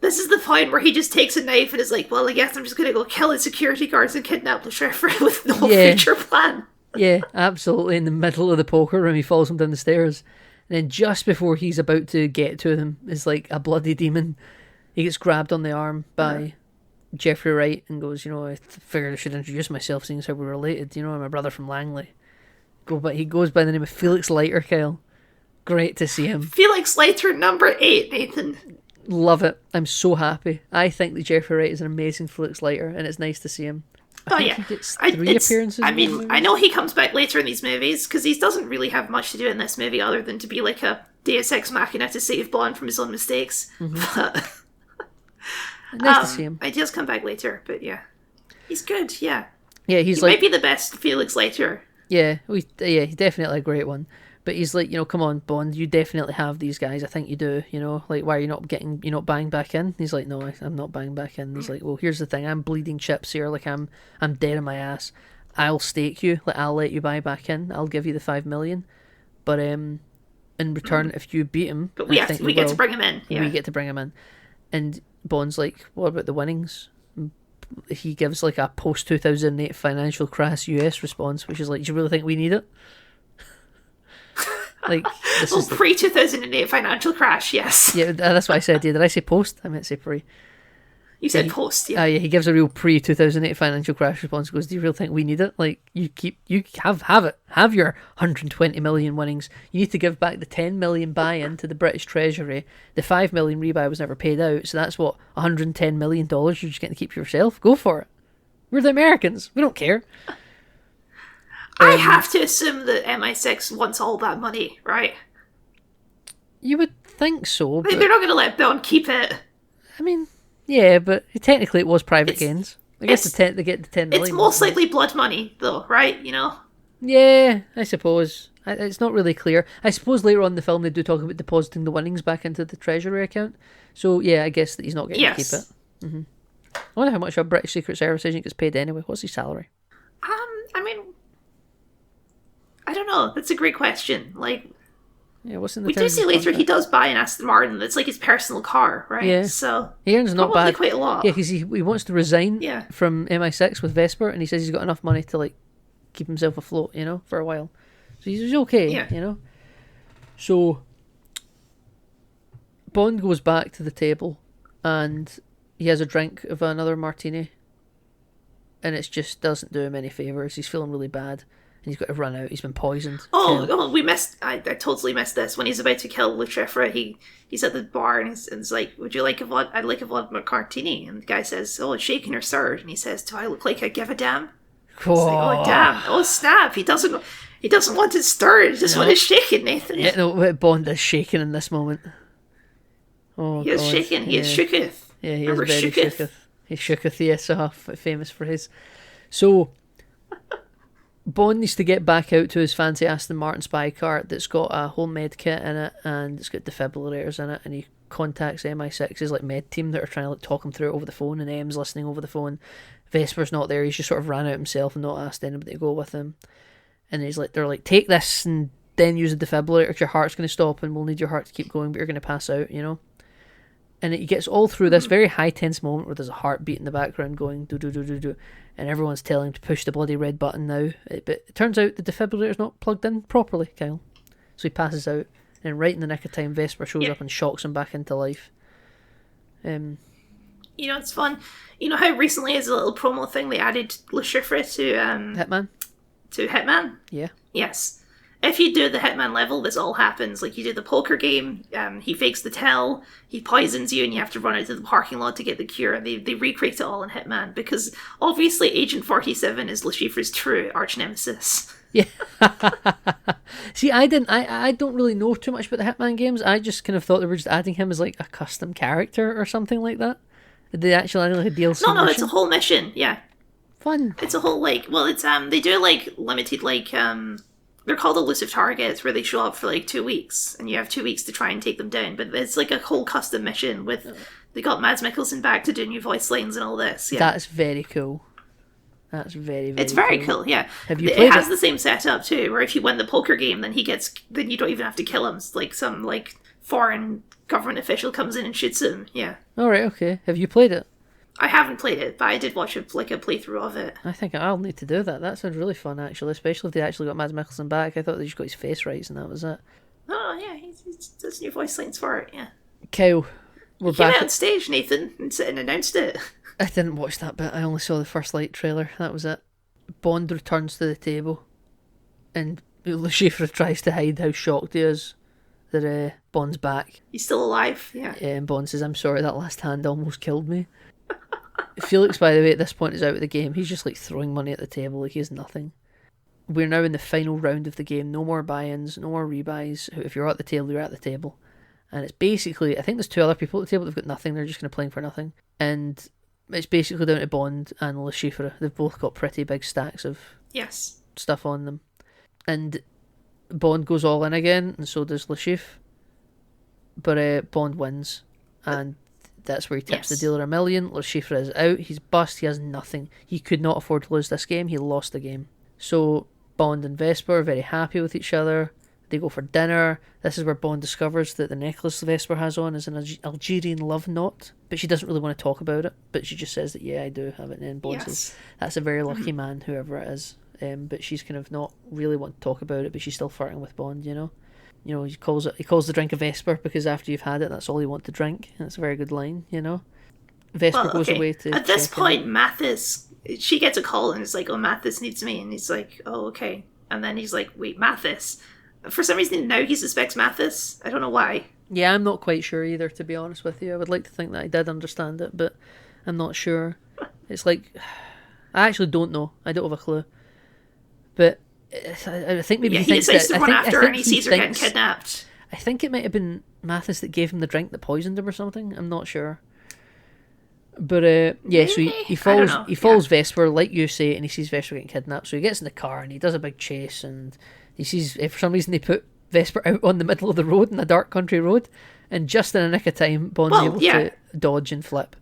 This is the point where he just takes a knife and is like, well, I guess I'm just going to go kill the security guards and kidnap the sheriff with no future plan. Yeah, absolutely. In the middle of the poker room, he follows him down the stairs. And then just before he's about to get to them, is like a bloody demon. He gets grabbed on the arm by Jeffrey Wright and goes, you know, I figured I should introduce myself seeing as how we're related. You know, I'm a brother from Langley. He goes by the name of Felix Leiter, Kyle. Great to see him. Felix Leiter, number 8, Nathan. Love it. I'm so happy. I think that Jeffrey Wright is an amazing Felix Leiter, and it's nice to see him. I think he gets 3 appearances. I mean, I know he comes back later in these movies, because he doesn't really have much to do in this movie other than to be like a Deus Ex Machina to save Bond from his own mistakes. Mm-hmm. Nice to see him. He does come back later, but yeah. He's good, yeah. Yeah, he might be the best Felix Leiter. Yeah, he's definitely a great one. But he's like, you know, come on, Bond, you definitely have these guys. I think you do, you know. Like, why are you not buying back in? He's like, no, I'm not buying back in. He's like, well, here's the thing. I'm bleeding chips here. Like, I'm dead on my ass. I'll stake you. Like, I'll let you buy back in. I'll give you the 5 million. But in return, if you beat him... But we get to bring him in. Yeah. We get to bring him in. And Bond's like, what about the winnings? He gives, like, a post-2008 financial crash US response, which is like, do you really think we need it? Like, this is pre-2008 financial crash, yes. Yeah, that's what I said. Yeah, did I say post? I meant to say pre. You said post, yeah. Yeah, he gives a real pre-2008 financial crash response. He goes, do you really think we need it? Like, you have it. Have your 120 million winnings. You need to give back the 10 million buy-in to the British Treasury. The 5 million rebuy was never paid out, so that's what, $110 million you're just getting to keep for yourself? Go for it. We're the Americans. We don't care. I have to assume that MI6 wants all that money, right? You would think so, but... They're not going to let Bond keep it. I mean, yeah, but technically it was private gains. I guess they get the 10 million. It's most likely blood money, though, right? You know? Yeah, I suppose. It's not really clear. I suppose later on in the film they do talk about depositing the winnings back into the treasury account. So, yeah, I guess that he's not getting to keep it. Mm-hmm. I wonder how much a British Secret Service agent gets paid anyway. What's his salary? I mean, I don't know. That's a great question. Like, Yeah, what's in the we do terms see of later contract? he does buy an Aston Martin. That's like his personal car, right? Yeah. So He earns not probably bad. quite a lot. Yeah, because he wants to resign Yeah. from MI6 with Vesper, and he says he's got enough money to like keep himself afloat, for a while. So he's okay, Yeah. So Bond goes back to the table, and he has a drink of another martini, and it just doesn't do him any favors. He's feeling really bad, and he's got to run out. He's been poisoned. We missed. I totally missed this. When he's about to kill Le Chiffre, he's at the bar and he's like, "Would you like I'd like a vodka martini." And the guy says, "Oh, shaken or stirred?" And he says, "Do I look like I give a damn?" It's like, oh damn! Oh snap! He doesn't want it stirred. He just wants it shaken, Nathan. Yeah, no, Bond is shaking in this moment. Oh, He is God. shaken. He is shooketh. Yeah, he Remember is very shooketh? shooketh. He's shooketh, yes, famous for his. So, Bond needs to get back out to his fancy Aston Martin spy car that's got a whole med kit in it, and it's got defibrillators in it, and he contacts MI6's like med team that are trying to like talk him through it over the phone, and M's listening over the phone. Vesper's not there. He's just sort of ran out himself and not asked anybody to go with him. And they're like, take this and then use a defibrillator 'cause your heart's going to stop and we'll need your heart to keep going, but you're going to pass out, And it gets all through this very high tense moment where there's a heartbeat in the background going do do do do do, and everyone's telling him to push the bloody red button now. But it turns out the defibrillator's not plugged in properly, Kyle. So he passes out, and right in the nick of time, Vesper shows up and shocks him back into life. It's fun. You know how recently, as a little promo thing, they added Le Chiffre to Hitman? Hitman? Yeah. Yes. If you do the Hitman level, this all happens. Like, you do the poker game, he fakes the tell, he poisons you, and you have to run out to the parking lot to get the cure. And they recreate it all in Hitman, because obviously Agent 47 is Le Chiffre's true arch nemesis. Yeah. See, I don't really know too much about the Hitman games. I just kind of thought they were just adding him as like a custom character or something like that. Did they actually add like a DLC No, mission? it's a whole mission, yeah. Fun. It's a whole, it's, they do, limited, they're called elusive targets, where they show up for, 2 weeks, and you have 2 weeks to try and take them down, but it's, a whole custom mission with, they got Mads Mikkelsen back to do new voice lines and all this, yeah. That's very cool. That's very, very It's very cool, yeah. Have you it played has it? the same setup, too, where if you win the poker game, then then you don't even have to kill him. It's like some, foreign government official comes in and shoots him, yeah. Alright, okay. Have you played it? I haven't played it, but I did watch a playthrough of it. I think I'll need to do that. That sounds really fun, actually, especially if they actually got Mads Mikkelsen back. I thought they just got his face right and that was it. Oh, yeah, he does new voice lines for it, yeah. Kyle, we're He came back. out on stage, Nathan, and announced it. I didn't watch that bit. I only saw the first light trailer. That was it. Bond returns to the table, and Le Chiffre tries to hide how shocked he is that Bond's back. He's still alive, yeah. And Bond says, "I'm sorry, that last hand almost killed me." Felix, by the way, at this point is out of the game. He's just throwing money at the table like he has nothing. We're now in the final round of the game. No more buy-ins, no more rebuys. If you're at the table, you're at the table. And it's basically, I think there's 2 other people at the table. They've got nothing. They're just kind of playing for nothing. And it's basically down to Bond and Le Chiffre. They've both got pretty big stacks of Yes. stuff on them. And Bond goes all in again, and so does Le Chiffre. But Bond wins. And that's where he tips the dealer $1 million. Le Chiffre is out. He's bust. He has nothing. He could not afford to lose this game. He lost the game. So Bond and Vesper are very happy with each other. They go for dinner. This is where Bond discovers that the necklace Vesper has on is an Algerian love knot, but she doesn't really want to talk about it. But she just says that, yeah, I do have it. And then Bond says, that's a very lucky man, whoever it is. But she's kind of not really wanting to talk about it, but she's still flirting with Bond, he calls the drink a Vesper because after you've had it, that's all you want to drink. That's a very good line, Vesper goes away to... At this point, Mathis, she gets a call and it's like, oh, Mathis needs me. And he's like, oh, okay. And then he's like, wait, Mathis? For some reason, now he suspects Mathis. I don't know why. Yeah, I'm not quite sure either, to be honest with you. I would like to think that I did understand it, but I'm not sure. It's like... I actually don't know. I don't have a clue. But I think maybe he thinks decides that... to run after her and he sees her getting kidnapped. I think it might have been Mathis that gave him the drink that poisoned him or something. I'm not sure. But yeah, so he follows Vesper, like you say, and he sees Vesper getting kidnapped. So he gets in the car and he does a big chase, and he sees, for some reason, they put Vesper out on the middle of the road, in a dark country road, and just in a nick of time, Bond's able to dodge and flip.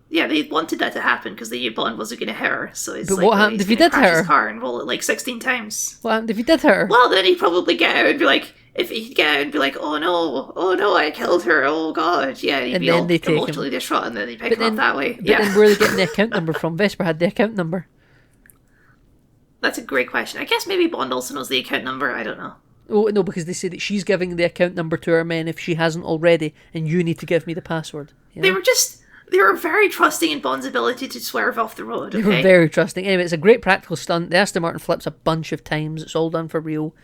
they wanted that to happen because they knew Bond wasn't going to hit her. So it's But like, what well, happened he's if he gonna did crash hit her? his car and roll it like 16 times. What happened if he did hit her? Well, then he'd probably get out and be like, oh no, I killed her, oh god, yeah, he'd And be then all they take him. emotionally distraught, and then they pick him up that way. But Yeah, then where are they getting the account number from? Vesper had the account number. that's a great question. I guess maybe Bond also knows the account number. I don't know. Oh, no, because they say that she's giving the account number to her men if she hasn't already, and you need to give me the password. You know? They were very trusting in Bond's ability to swerve off the road. Okay? They were very trusting. Anyway, it's a great practical stunt. The Aston Martin flips a bunch of times. It's all done for real.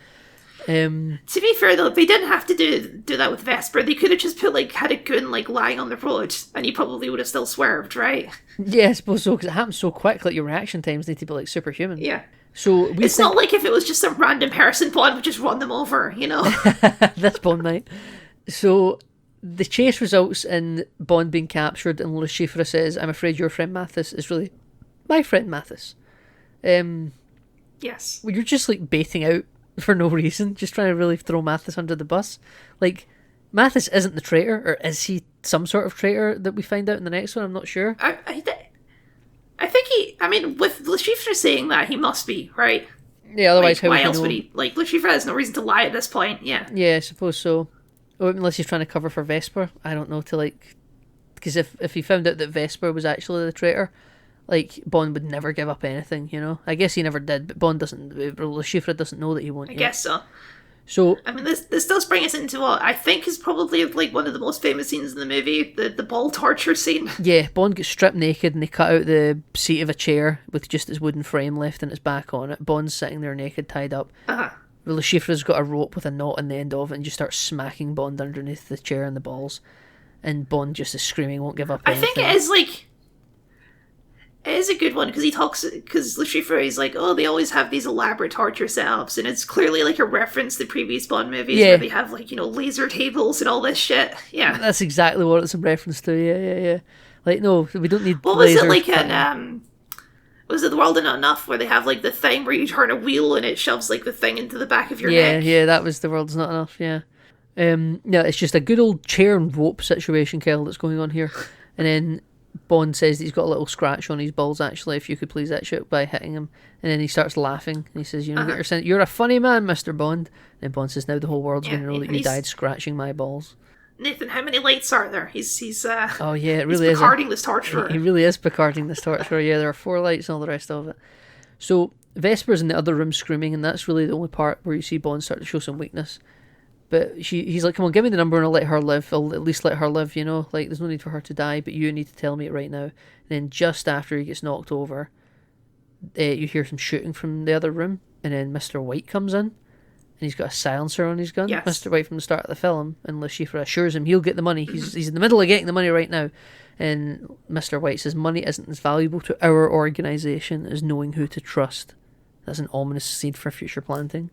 To be fair though, they didn't have to do that with Vesper. They could have just had a goon like lying on the road, and he probably would have still swerved, right? Yeah, I suppose so, because it happens so quick. Like, your reaction times need to be like superhuman. Yeah. So It's not like if it was just some random person, Bond would just run them over, you know? this Bond night. So the chase results in Bond being captured, and Le Chiffre says, "I'm afraid your friend Mathis is really my friend Mathis." Yes. Well, you're just like baiting out for no reason, just trying to really throw Mathis under the bus. Like, Mathis isn't the traitor, or is he some sort of traitor that we find out in the next one? I'm not sure. I think with Le Chiffre saying that, he must be, right? Yeah, otherwise how why would else know? would he? Like, Le Chiffre has no reason to lie at this point, yeah. Yeah, I suppose so. Or unless he's trying to cover for Vesper. I don't know, because if he found out that Vesper was actually the traitor, like, Bond would never give up anything, you know? I guess he never did, but Bond doesn't, Le Chiffre doesn't know that he won't I yet. guess so. So, I mean, this does bring us into what I think is probably like one of the most famous scenes in the movie, the ball torture scene. yeah, Bond gets stripped naked and they cut out the seat of a chair with just his wooden frame left and its back on it. Bond's sitting there naked, tied up. Uh-huh. Le Chiffre's got a rope with a knot in the end of it and just starts smacking Bond underneath the chair and the balls. And Bond just is screaming, won't give up anything. I think it is a good one because Le Chiffre is like, oh, they always have these elaborate torture setups, and it's clearly like a reference to previous Bond movies where they have like, laser tables and all this shit. Yeah, that's exactly what it's in reference to. Yeah. Like, no, we don't need. What was it like in was it The World of Not Enough, where they have like the thing where you turn a wheel and it shoves like the thing into the back of your neck? Yeah, that was The World's Not Enough. Yeah. It's just a good old chair and rope situation, Kel, that's going on here, and then Bond says that he's got a little scratch on his balls, actually, if you could please etch it by hitting him. And then he starts laughing. And he says, get your sense. You're a funny man, Mr. Bond. And Bond says, now the whole world's going to know that you died scratching my balls. Nathan, how many lights are there? Oh, yeah, it really is. He's Picarding this torturer. He really is Picarding this torturer. Yeah, there are 4 lights and all the rest of it. So, Vesper's in the other room screaming, and that's really the only part where you see Bond start to show some weakness. But he's like, come on, give me the number and I'll let her live. I'll at least let her live, you know? Like, there's no need for her to die, but you need to tell me it right now. And then just after he gets knocked over, you hear some shooting from the other room, and then Mr. White comes in, and he's got a silencer on his gun. Yes. Mr. White from the start of the film, and Le Chiffre assures him he'll get the money. He's in the middle of getting the money right now. And Mr. White says, money isn't as valuable to our organisation as knowing who to trust. That's an ominous seed for future planting.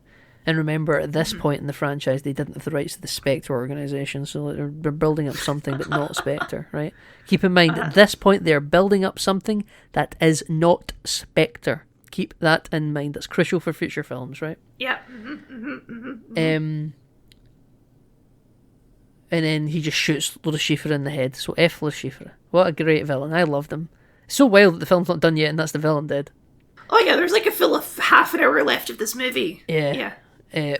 And remember, at this point in the franchise, they didn't have the rights to the Spectre organisation, so they're building up something but not Spectre, right? Keep in mind, at this point, they're building up something that is not Spectre. Keep that in mind. That's crucial for future films, right? Yeah. And then he just shoots Le Chiffre in the head. So F. Le Chiffre. What a great villain. I loved him. It's so wild that the film's not done yet and that's the villain dead. Oh yeah, there's like a full of half an hour left of this movie. Yeah.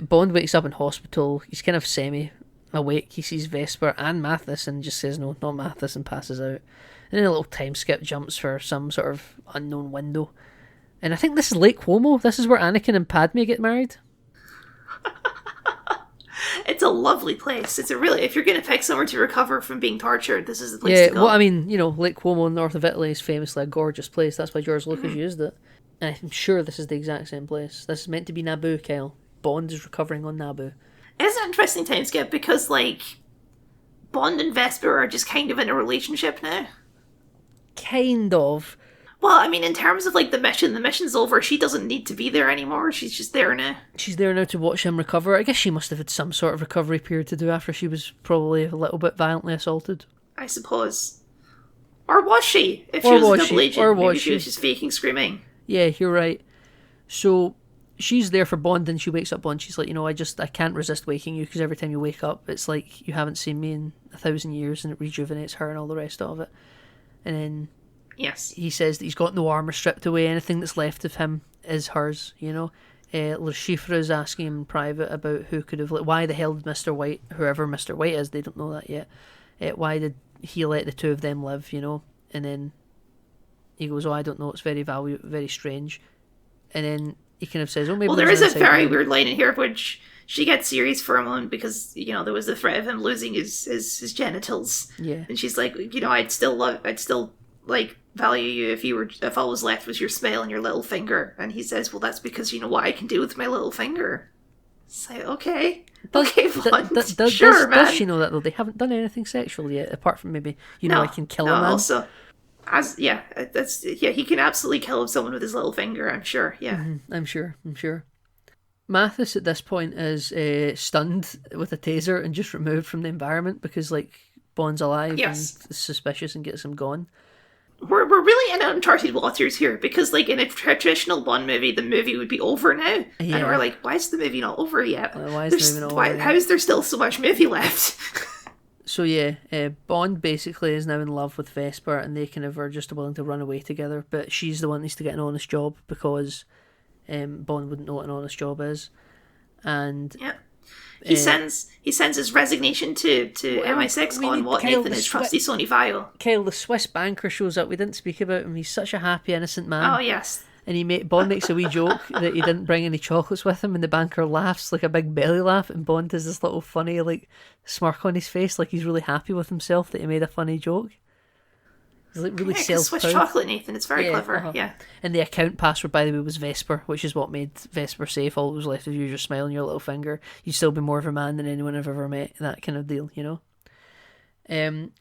Bond wakes up in hospital. He's kind of semi-awake. He sees Vesper and Mathis and just says, no, not Mathis, and passes out. And then a little time skip jumps for some sort of unknown window. And I think this is Lake Como. This is where Anakin and Padme get married. It's a lovely place. It's a really, if you're going to pick somewhere to recover from being tortured, this is the place to go. Well, I mean, Lake Como in the north of Italy is famously a gorgeous place. That's why George Lucas used it. And I'm sure this is the exact same place. This is meant to be Naboo, Kyle. Bond is recovering on Naboo. It's an interesting time skip because, like, Bond and Vesper are just kind of in a relationship now. Kind of. Well, I mean, in terms of, like, the mission's over. She doesn't need to be there anymore. She's just there now. She's there now to watch him recover. I guess she must have had some sort of recovery period to do after she was probably a little bit violently assaulted. I suppose. Or was she? If she was a double agent, maybe she was just faking screaming. Yeah, you're right. So she's there for Bond, and she wakes up Bond. She's like, I can't resist waking you, because every time you wake up, it's like you haven't seen me in 1,000 years, and it rejuvenates her and all the rest of it. And then Yes. he says that he's got no armour stripped away. Anything that's left of him is hers, you know. Le Chiffre is asking him in private about who could have, why the hell did Mr. White, whoever Mr. White is, they don't know that yet, why did he let the two of them live, you know? And then he goes, I don't know, it's very strange. And then he kind of says, maybe. Well, there is a very weird line in here which she gets serious for a moment because, you know, there was the threat of him losing his genitals. Yeah. And she's like, you know, I'd still value you if I was left with your smile and your little finger. And he says, well, that's because you know what I can do with my little finger. It's like, okay. Bond. Sure, man. Does she know that, though? They haven't done anything sexual yet, apart from maybe, I can kill a man. Also, he can absolutely kill someone with his little finger, I'm sure, yeah. Mm-hmm. I'm sure. Mathis at this point is stunned with a taser and just removed from the environment because, Bond's alive and suspicious and gets him gone. We're really in uncharted waters here because, in a traditional Bond movie, the movie would be over now. Yeah. And we're like, why is the movie not over yet? Why is the movie not over yet? How is there still so much movie left? So Bond basically is now in love with Vesper and they kind of are just willing to run away together, but she's the one that needs to get an honest job because Bond wouldn't know what an honest job is. And he sends his resignation to MI6 on what Nathan is trusty Sony file. Kyle, the Swiss banker shows up. We didn't speak about him. He's such a happy, innocent man. Oh, yes. And Bond makes a wee joke that he didn't bring any chocolates with him, and the banker laughs like a big belly laugh, and Bond has this little funny smirk on his face, like he's really happy with himself that he made a funny joke. He's really self-proud. Swiss chocolate, Nathan. It's very clever. Yeah. And the account password, by the way, was Vesper, which is what made Vesper safe. All that was left of you is your smile and your little finger. You'd still be more of a man than anyone I've ever met. That kind of deal, you know.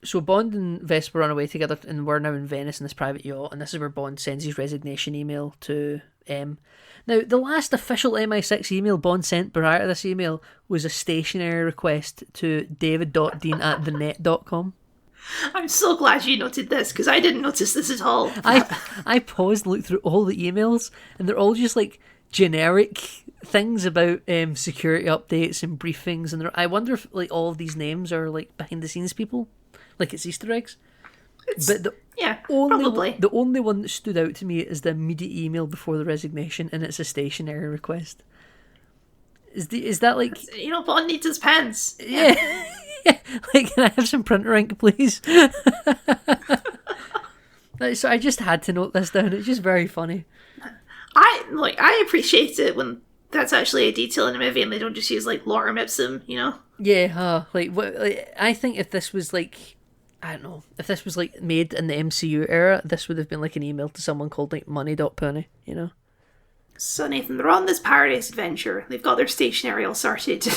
So Bond and Vesper run away together, and we're now in Venice in this private yacht, and this is where Bond sends his resignation email to M. Now, the last official MI6 email Bond sent prior to this email was a stationary request to david.dean@thenet.com. I'm so glad you noted this, because I didn't notice this at all. I paused and looked through all the emails, and they're all just generic things about security updates and briefings, and I wonder if all of these names are behind the scenes people, it's Easter eggs. Probably. The only one that stood out to me is the immediate email before the resignation, and it's a stationary request. Is that Bond needs his pens. Yeah. Can I have some printer ink, please? So I just had to note this down. It's just very funny. I appreciate it when that's actually a detail in a movie and they don't just use lorem ipsum, you know? Yeah, I think if this was I don't know, if this was made in the MCU era, this would have been an email to someone called money.penny, you know? So Nathan, they're on this paradise adventure. They've got their stationery all sorted.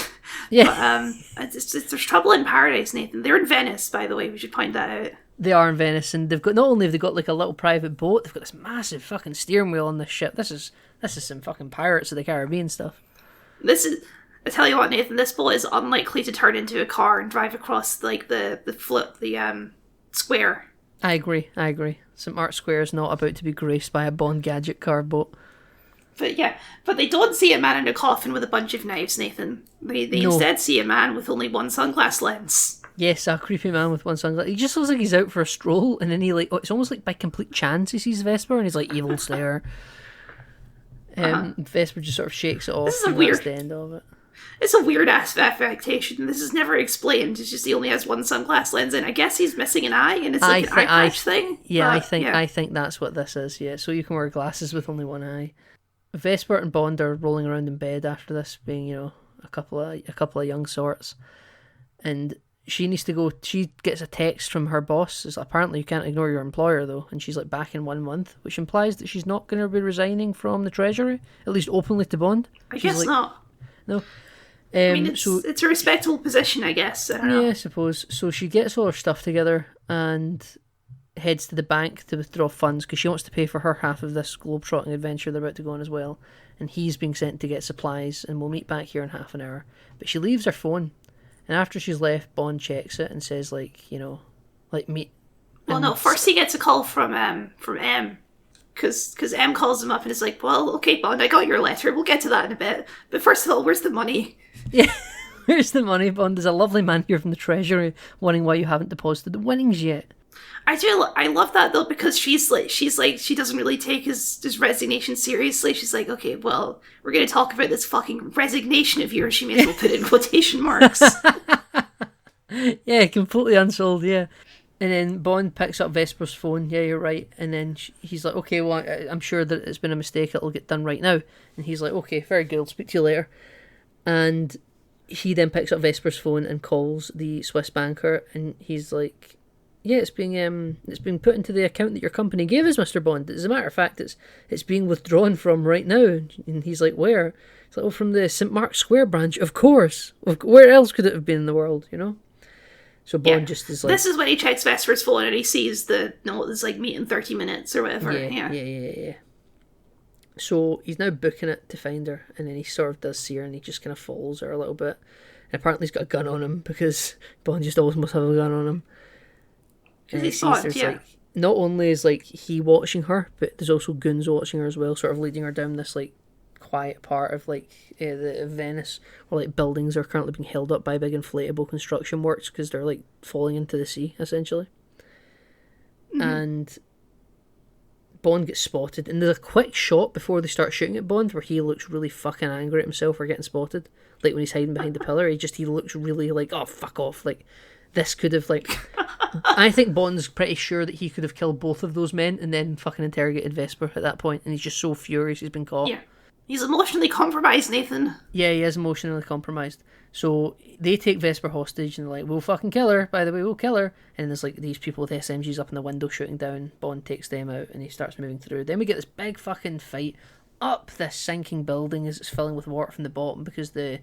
Yeah. But there's trouble in paradise, Nathan. They're in Venice, by the way. We should point that out. They are in Venice, and they've got not only have they got a little private boat, they've got this massive fucking steering wheel on this ship. This is some fucking Pirates of the Caribbean stuff. I tell you what, Nathan, this boat is unlikely to turn into a car and drive across the square. I agree. St. Mark's Square is not about to be graced by a Bond gadget car boat. But they don't see a man in a coffin with a bunch of knives, Nathan. They instead see a man with only one sunglass lens. Yes, a creepy man with one sunglass. He just looks like he's out for a stroll, and then he it's almost by complete chance he sees Vesper, and he's evil slayer. Vesper just sort of shakes it off. This is that's the end of it. It's a weird affectation. This is never explained. It's just he only has one sunglass lens, and I guess he's missing an eye, and it's an eye patch thing. Yeah, I think that's what this is. Yeah, so you can wear glasses with only one eye. Vesper and Bond are rolling around in bed after this, being a couple of young sorts, and she needs to go. She gets a text from her boss. It's apparently you can't ignore your employer though, and she's back in 1 month, which implies that she's not going to be resigning from the Treasury, at least openly to Bond. I guess not. No. I mean, it's a respectable position, I guess. I don't know. Yeah, I suppose. So she gets all her stuff together and heads to the bank to withdraw funds because she wants to pay for her half of this globetrotting adventure they're about to go on as well. And he's being sent to get supplies, and we'll meet back here in half an hour. But she leaves her phone, and after she's left, Bond checks it and says, meet. Well, no, first he gets a call from M. Because M calls him up and is like, well, okay, Bond, I got your letter. We'll get to that in a bit. But first of all, where's the money? Yeah, where's the money, Bond? There's a lovely man here from the Treasury wondering why you haven't deposited the winnings yet. I love that though, because she's like she doesn't really take his resignation seriously. She's like, okay, well, we're gonna talk about this fucking resignation of yours. She may as well put in quotation marks. Yeah, completely unsold, yeah. And then Bond picks up Vesper's phone. Yeah, you're right. And then he's like, okay, well, I'm sure that it's been a mistake. It'll get done right now. And he's like, okay, very good. I'll speak to you later. And he then picks up Vesper's phone and calls the Swiss banker. And he's like, yeah, it's being put into the account that your company gave us, Mr. Bond. As a matter of fact, it's being withdrawn from right now. And he's like, where? It's like, oh, from the St. Mark's Square branch, of course. Where else could it have been in the world, you know? So Bond just is like... This is when he checks Vesper's phone and he sees it's like meet in 30 minutes or whatever. Yeah. So he's now booking it to find her, and then he sort of does see her and he just kind of follows her a little bit. And apparently he's got a gun on him, because Bond just always must have a gun on him. And he's Bond, yeah. Like, not only is like he watching her, but there's also goons watching her as well, sort of leading her down this like quiet part of like the Venice, where like buildings are currently being held up by big inflatable construction works because they're like falling into the sea essentially. And Bond gets spotted, and there's a quick shot before they start shooting at Bond where he looks really fucking angry at himself for getting spotted, like when he's hiding behind the pillar. He looks really like, oh, fuck off, like this could have like I think Bond's pretty sure that he could have killed both of those men and then fucking interrogated Vesper at that point, and he's just so furious he's been caught. Yeah. He's emotionally compromised, Nathan. Yeah, he is emotionally compromised. So they take Vesper hostage and they're like, we'll fucking kill her, by the way, we'll kill her. And there's like these people with SMGs up in the window shooting down. Bond takes them out and he starts moving through. Then we get this big fucking fight up this sinking building as it's filling with water from the bottom because the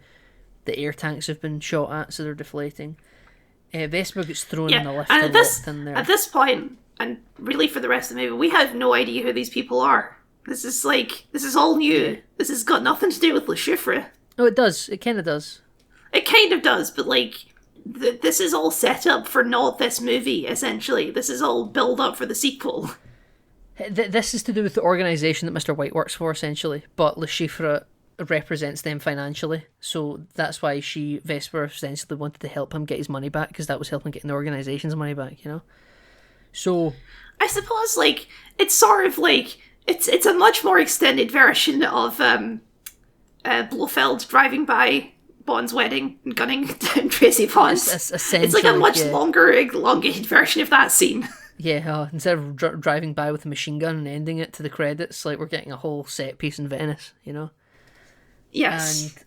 air tanks have been shot at, so they're deflating. Vesper gets thrown in the lift and locked in there. At this point, and really for the rest of the movie, we have no idea who these people are. This is all new. Yeah. This has got nothing to do with Le Chiffre. Oh, it does. It kind of does. It kind of does, but like, this is all set up for not this movie, essentially. This is all build up for the sequel. This is to do with the organisation that Mr. White works for, essentially, but Le Chiffre represents them financially, so that's why Vesper essentially wanted to help him get his money back, because that was helping getting the organisation's money back, you know? So... I suppose, like, it's sort of like... It's a much more extended version of Blofeld driving by Bond's wedding and gunning down Tracy Bond. It's like a much longer, elongated version of that scene. Yeah, instead of driving by with a machine gun and ending it to the credits, like we're getting a whole set piece in Venice, you know? Yes. And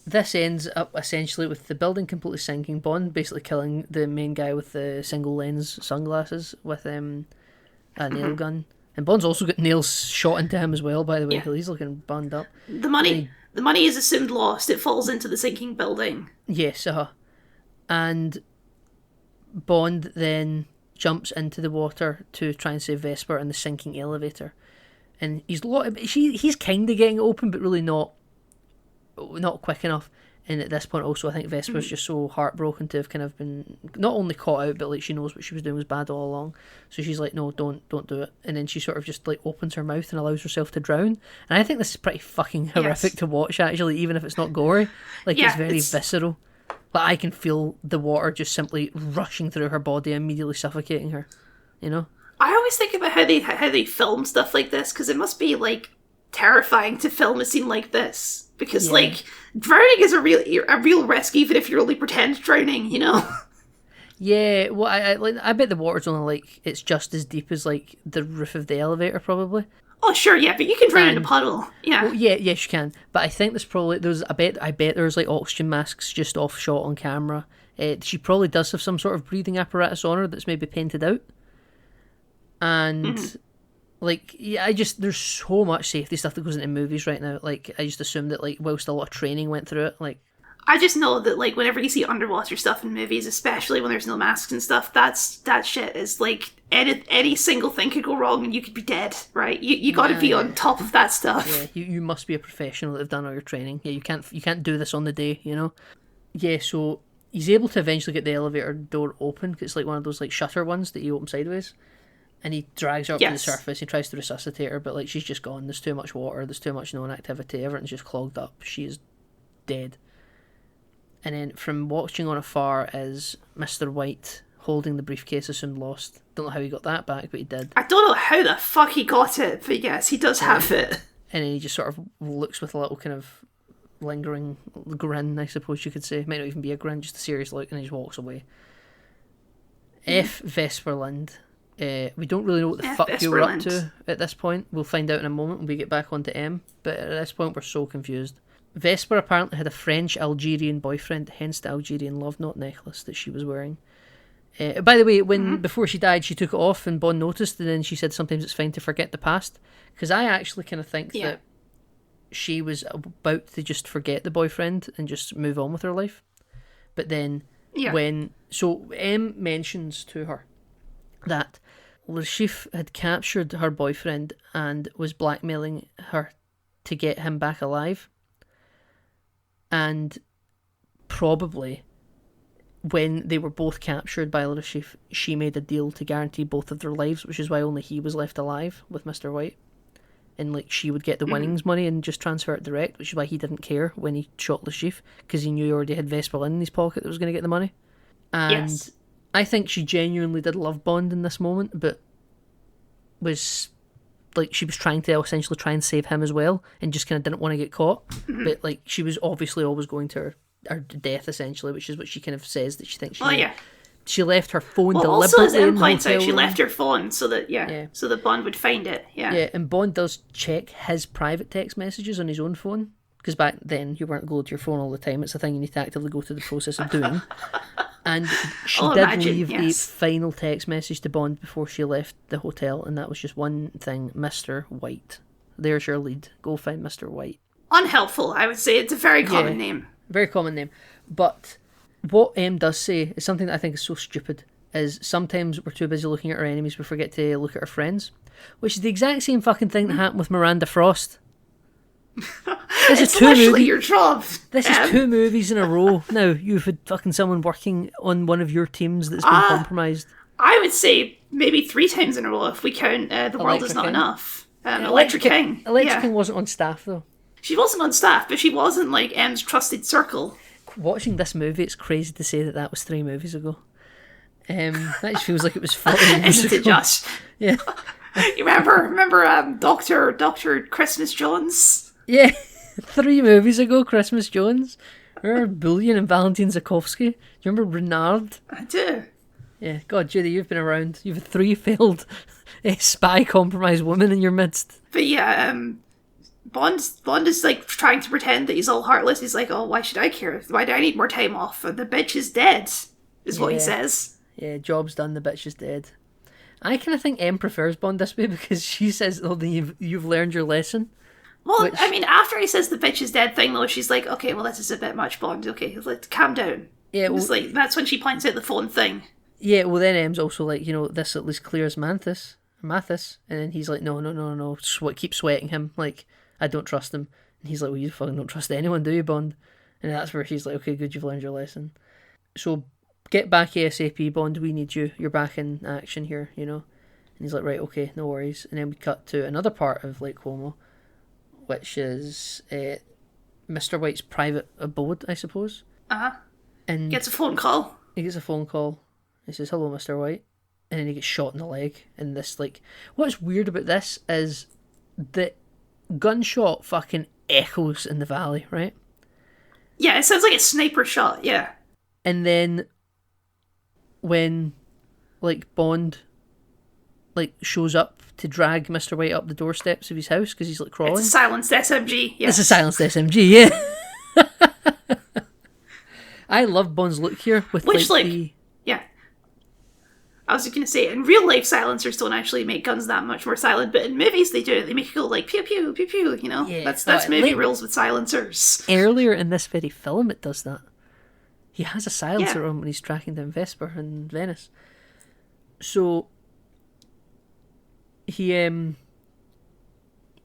this ends up essentially with the building completely sinking, Bond basically killing the main guy with the single lens sunglasses with a nail gun. And Bond's also got nails shot into him as well, by the way, because he's looking burned up. The money is assumed lost. It falls into the sinking building. Yes, and Bond then jumps into the water to try and save Vesper in the sinking elevator. And he's kind of getting open, but really not quick enough. And at this point also, I think Vesper's just so heartbroken to have kind of been not only caught out, but like she knows what she was doing was bad all along. So she's like, no, don't do it. And then she sort of just like opens her mouth and allows herself to drown. And I think this is pretty fucking horrific to watch, actually, even if it's not gory. Like, it's very visceral. Like, I can feel the water just simply rushing through her body, immediately suffocating her, you know? I always think about how they film stuff like this, because it must be like terrifying to film a scene like this. Because like drowning is a real risk, even if you're only pretend drowning, you know. Yeah, well, I bet the water's only like it's just as deep as like the roof of the elevator, probably. Oh sure, yeah, but you can drown in a puddle. Yeah. Well, yes, you can. But I think I bet there's like oxygen masks just off shot on camera. She probably does have some sort of breathing apparatus on her that's maybe painted out. And like, yeah, there's so much safety stuff that goes into movies right now. Like, I just assume that, like, whilst a lot of training went through it, like... I just know that, like, whenever you see underwater stuff in movies, especially when there's no masks and stuff, that shit is, like, any single thing could go wrong and you could be dead, right? You gotta be on top of that stuff. Yeah, you must be a professional that have done all your training. Yeah, you can't do this on the day, you know? Yeah, so he's able to eventually get the elevator door open, because it's, like, one of those, like, shutter ones that you open sideways. And he drags her up to the surface. He tries to resuscitate her, but like she's just gone. There's too much water. There's too much known activity. Everything's just clogged up. She is dead. And then from watching on afar is Mr. White holding the briefcase assumed lost. Don't know how he got that back, but he did. I don't know how the fuck he got it, but yes, he does have it. And then he just sort of looks with a little kind of lingering grin, I suppose you could say. Might not even be a grin, just a serious look, and he just walks away. F. Vesperland. We don't really know what the fuck you were up to at this point. We'll find out in a moment when we get back onto M, but at this point we're so confused. Vesper apparently had a French Algerian boyfriend, hence the Algerian love knot necklace that she was wearing. By the way, before she died, she took it off and Bond noticed, and then she said sometimes it's fine to forget the past. Because I actually kind of think that she was about to just forget the boyfriend and just move on with her life. But then So M mentions to her that Le Chiffre had captured her boyfriend and was blackmailing her to get him back alive. And probably when they were both captured by Le Chiffre, she made a deal to guarantee both of their lives, which is why only he was left alive with Mr. White. And like she would get the winnings money and just transfer it direct, which is why he didn't care when he shot Le Chiffre, because he knew he already had Vesper in his pocket that was going to get the money. And I think she genuinely did love Bond in this moment, but was like she was trying to essentially try and save him as well, and just kind of didn't want to get caught. But like she was obviously always going to her death essentially, which is what she kind of says that she thinks she did. She left her phone deliberately. Also, as M Em points out, she left her phone so that so that Bond would find it. Yeah, and Bond does check his private text messages on his own phone, because back then you weren't glued to your phone all the time. It's a thing you need to actively go through the process of doing. And she leave a final text message to Bond before she left the hotel, and that was just one thing: Mr. White. There's your lead. Go find Mr. White. Unhelpful, I would say. It's a very common name. Very common name. But what M does say is something that I think is so stupid, is sometimes we're too busy looking at our enemies we forget to look at our friends, which is the exact same fucking thing that happened with Miranda Frost. This is literally your job. This is 2 movies in a row now. You've had fucking someone working on one of your teams that's been compromised. I would say maybe 3 times in a row if we count The World Is Not Enough. Electric King. Electric King wasn't on staff though. She wasn't on staff, but she wasn't like M's trusted circle. Watching this movie, it's crazy to say that was 3 movies ago. That just feels like it was 40 years Isn't ago. it, Josh? Yeah. You remember Dr. Christmas Jones? Yeah. 3 movies ago, Christmas Jones. Remember Bullion and Valentin Zakovsky? Do you remember Renard? I do. Yeah. God, Judy, you've been around. You've had 3 failed spy compromised women in your midst. But yeah, Bond is like trying to pretend that he's all heartless. He's like, oh, why should I care? Why do I need more time off? The bitch is dead, is what he says. Yeah, job's done, the bitch is dead. I kind of think M prefers Bond this way because she says, oh, you've learned your lesson. Well, I mean, after he says the bitch is dead thing, though, she's like, okay, well, this is a bit much, Bond. Okay, let's calm down. Yeah, well, like, that's when she points out the phone thing. Yeah, well, then M's also like, this at least clears Mathis. And then he's like, no. Keep sweating him. Like, I don't trust him. And he's like, well, you fucking don't trust anyone, do you, Bond? And that's where she's like, okay, good, you've learned your lesson. So, get back ASAP, Bond, we need you. You're back in action here, And he's like, right, okay, no worries. And then we cut to another part of Lake Como, which is Mr. White's private abode, I suppose. Uh-huh. And gets a phone call. He gets a phone call. He says, hello, Mr. White. And then he gets shot in the leg. And this, like, what's weird about this is that gunshot fucking echoes in the valley, right? Yeah, it sounds like a sniper shot, yeah. And then when, like, Bond, like, shows up to drag Mr. White up the doorsteps of his house because he's, like, crawling. It's a silenced SMG, yes. It's a silenced SMG, yeah. I love Bond's look here with, yeah. I was going to say, in real life, silencers don't actually make guns that much more silent, but in movies they do. They make it go like pew pew pew pew. Yeah, that's movie rules with silencers. Earlier in this very film, it does that. He has a silencer on when he's tracking down Vesper in Venice. So he so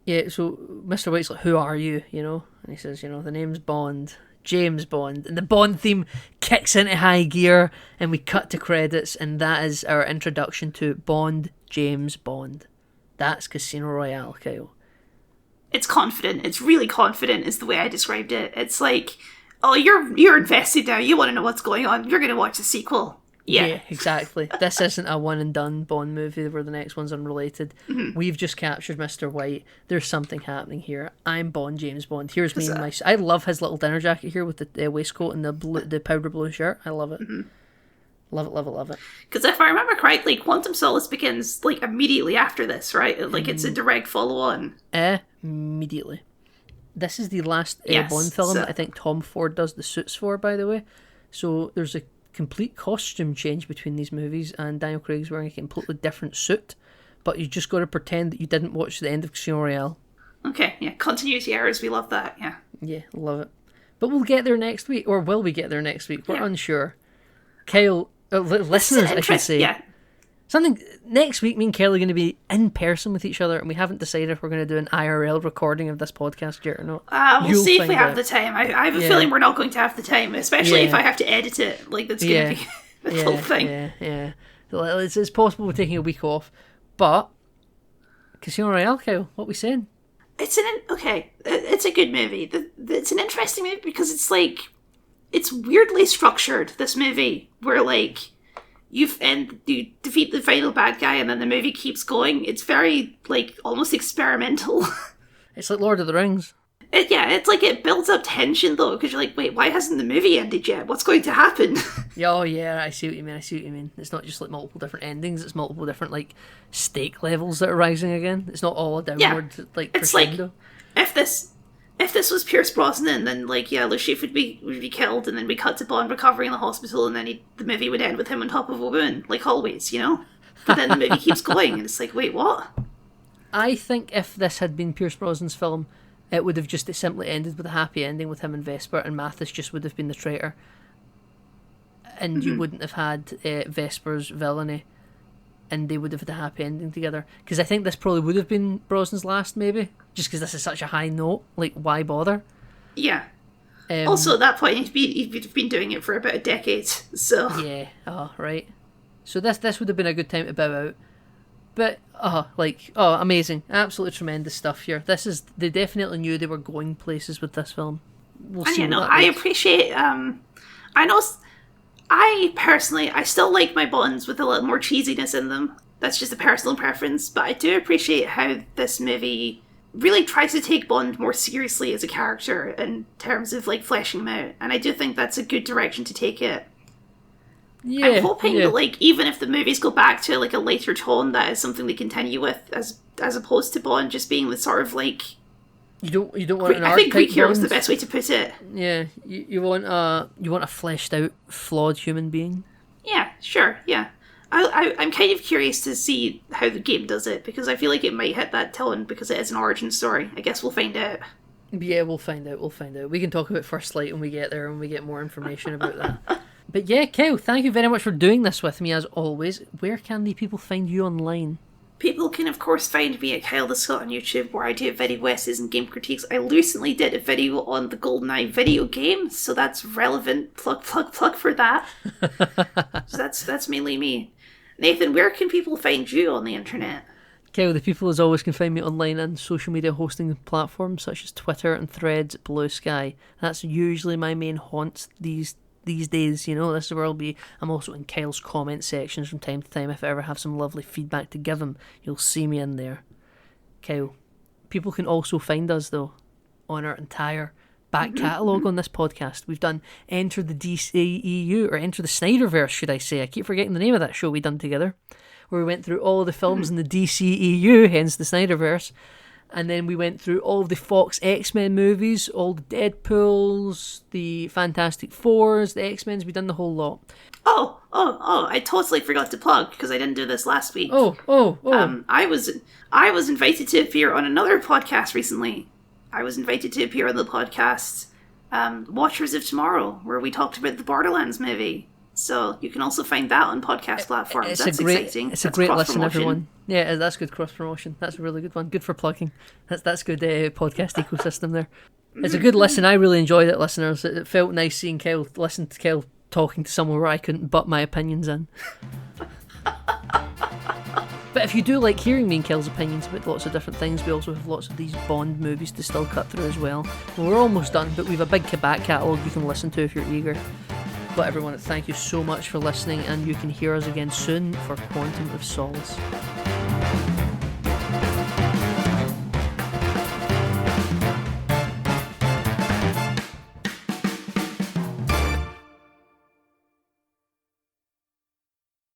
Mr. White's like, "Who are you?" And he says, "The name's Bond." James Bond, and the Bond theme kicks into high gear, and we cut to credits, and that is our introduction to Bond, James Bond. That's Casino Royale, Kyle. It's confident. It's really confident is the way I described it. It's like, oh, you're invested now. You want to know what's going on. You're going to watch the sequel. Yeah. Exactly. This isn't a one and done Bond movie where the next one's unrelated. Mm-hmm. We've just captured Mr. White. There's something happening here. I'm Bond, James Bond. Here's me in my. I love his little dinner jacket here with the waistcoat and the powder blue shirt. I love it. Mm-hmm. Love it, love it, love it. Because if I remember correctly, Quantum Solace begins like immediately after this, right? Like it's a direct follow-on. Immediately. This is the last Yes, Bond film so- that I think Tom Ford does the suits for, by the way. So there's a complete costume change between these movies, and Daniel Craig's wearing a completely different suit. But you just got to pretend that you didn't watch the end of Casino Royale. Okay, yeah, continuity errors, we love that, yeah. Yeah, love it. But we'll get there next week, or will we get there next week? We're Yeah. unsure. Kyle, listeners, I should say. Yeah, Something next week, me and Kelly are going to be in person with each other, and we haven't decided if we're going to do an IRL recording of this podcast yet or not. we'll You'll see if we find have out. the time. I have a Yeah. feeling we're not going to have the time, especially if Yeah. I have to edit it. Like, that's going Yeah. to be the whole thing. Yeah. So it's possible we're taking a week off, but Casino Royale, Kyle, what we saying? It's a good movie. It's an interesting movie because it's like, it's weirdly structured, this movie, where like, you defeat the final bad guy and then the movie keeps going. It's very, like, almost experimental. It's like Lord of the Rings. It's like it builds up tension though, because you're like, wait, why hasn't the movie ended yet? What's going to happen? Oh yeah, I see what you mean. It's not just like multiple different endings, it's multiple different like stake levels that are rising again. It's not all a downward like It's like, crescendo. if this was Pierce Brosnan, then like, yeah, Le Chiffre would be killed, and then we cut to Bond recovering in the hospital, and then the movie would end with him on top of a woman, like always, you know. But then the movie keeps going, and it's like, wait, what? I think if this had been Pierce Brosnan's film, it would have just simply ended with a happy ending with him and Vesper, and Mathis just would have been the traitor. And you wouldn't have had Vesper's villainy, and they would have had a happy ending together. Because I think this probably would have been Brosnan's last, maybe, just because this is such a high note. Like, why bother? Yeah. Also, at that point, he'd been doing it for about a decade, so... Yeah. Oh, right. So this would have been a good time to bow out. But amazing, absolutely tremendous stuff here. They definitely knew they were going places with this film. We'll see. And I appreciate. I personally, I still like my Bonds with a little more cheesiness in them. That's just a personal preference, but I do appreciate how this movie really tries to take Bond more seriously as a character in terms of like fleshing him out, and I do think that's a good direction to take it. Yeah, I'm hoping that, like, even if the movies go back to like a later tone, that is something they continue with, as opposed to Bond just being the sort of like. You don't want an I think archetype Greek hero is the Bond. best way to put it. Yeah, you want a fleshed out, flawed human being. Yeah, sure, yeah. I'm kind of curious to see how the game does it, because I feel like it might hit that tone because it is an origin story. I guess we'll find out. Yeah, we'll find out. We can talk about First Light when we get there, when we get more information about that. But yeah, Kyle, thank you very much for doing this with me as always. Where can the people find you online? People can, of course, find me at Kyle the Scott on YouTube, where I do video essays and game critiques. I recently did a video on the GoldenEye video game, so that's relevant. Plug for that. So that's mainly me. Nathan, where can people find you on the internet? Kyle, the people as always can find me online on social media hosting platforms such as Twitter and Threads, Blue Sky. That's usually my main haunt these days, you know. This is where I'll be. I'm also in Kyle's comment sections from time to time. If I ever have some lovely feedback to give him, you'll see me in there. Kyle, people can also find us though on our entire back catalogue on this podcast. We've done Enter the DCEU, or Enter the Snyderverse, should I say. I keep forgetting the name of that show we done together, where we went through all the films in the DCEU, hence the Snyderverse. And then we went through all of the Fox X-Men movies, all the Deadpools, the Fantastic Fours, the X-Men's. We done the whole lot. Oh, I totally forgot to plug, because I didn't do this last week. Oh. I was invited to appear on another podcast recently. I was invited to appear on the podcast Watchers of Tomorrow, where we talked about the Borderlands movie. So you can also find that on podcast platforms. That's exciting. It's a great listen, everyone. Yeah, that's good cross promotion. That's a really good one. Good for plugging. That's good podcast ecosystem there. It's a good listen. I really enjoyed it, listeners. It felt nice seeing Kyle, listen to Kyle talking to someone where I couldn't butt my opinions in. But if you do like hearing me and Kyle's opinions about lots of different things, we also have lots of these Bond movies to still cut through as well. We're almost done, but we've a big back catalogue you can listen to if you're eager. But everyone, thank you so much for listening, and you can hear us again soon for Quantum of Solace.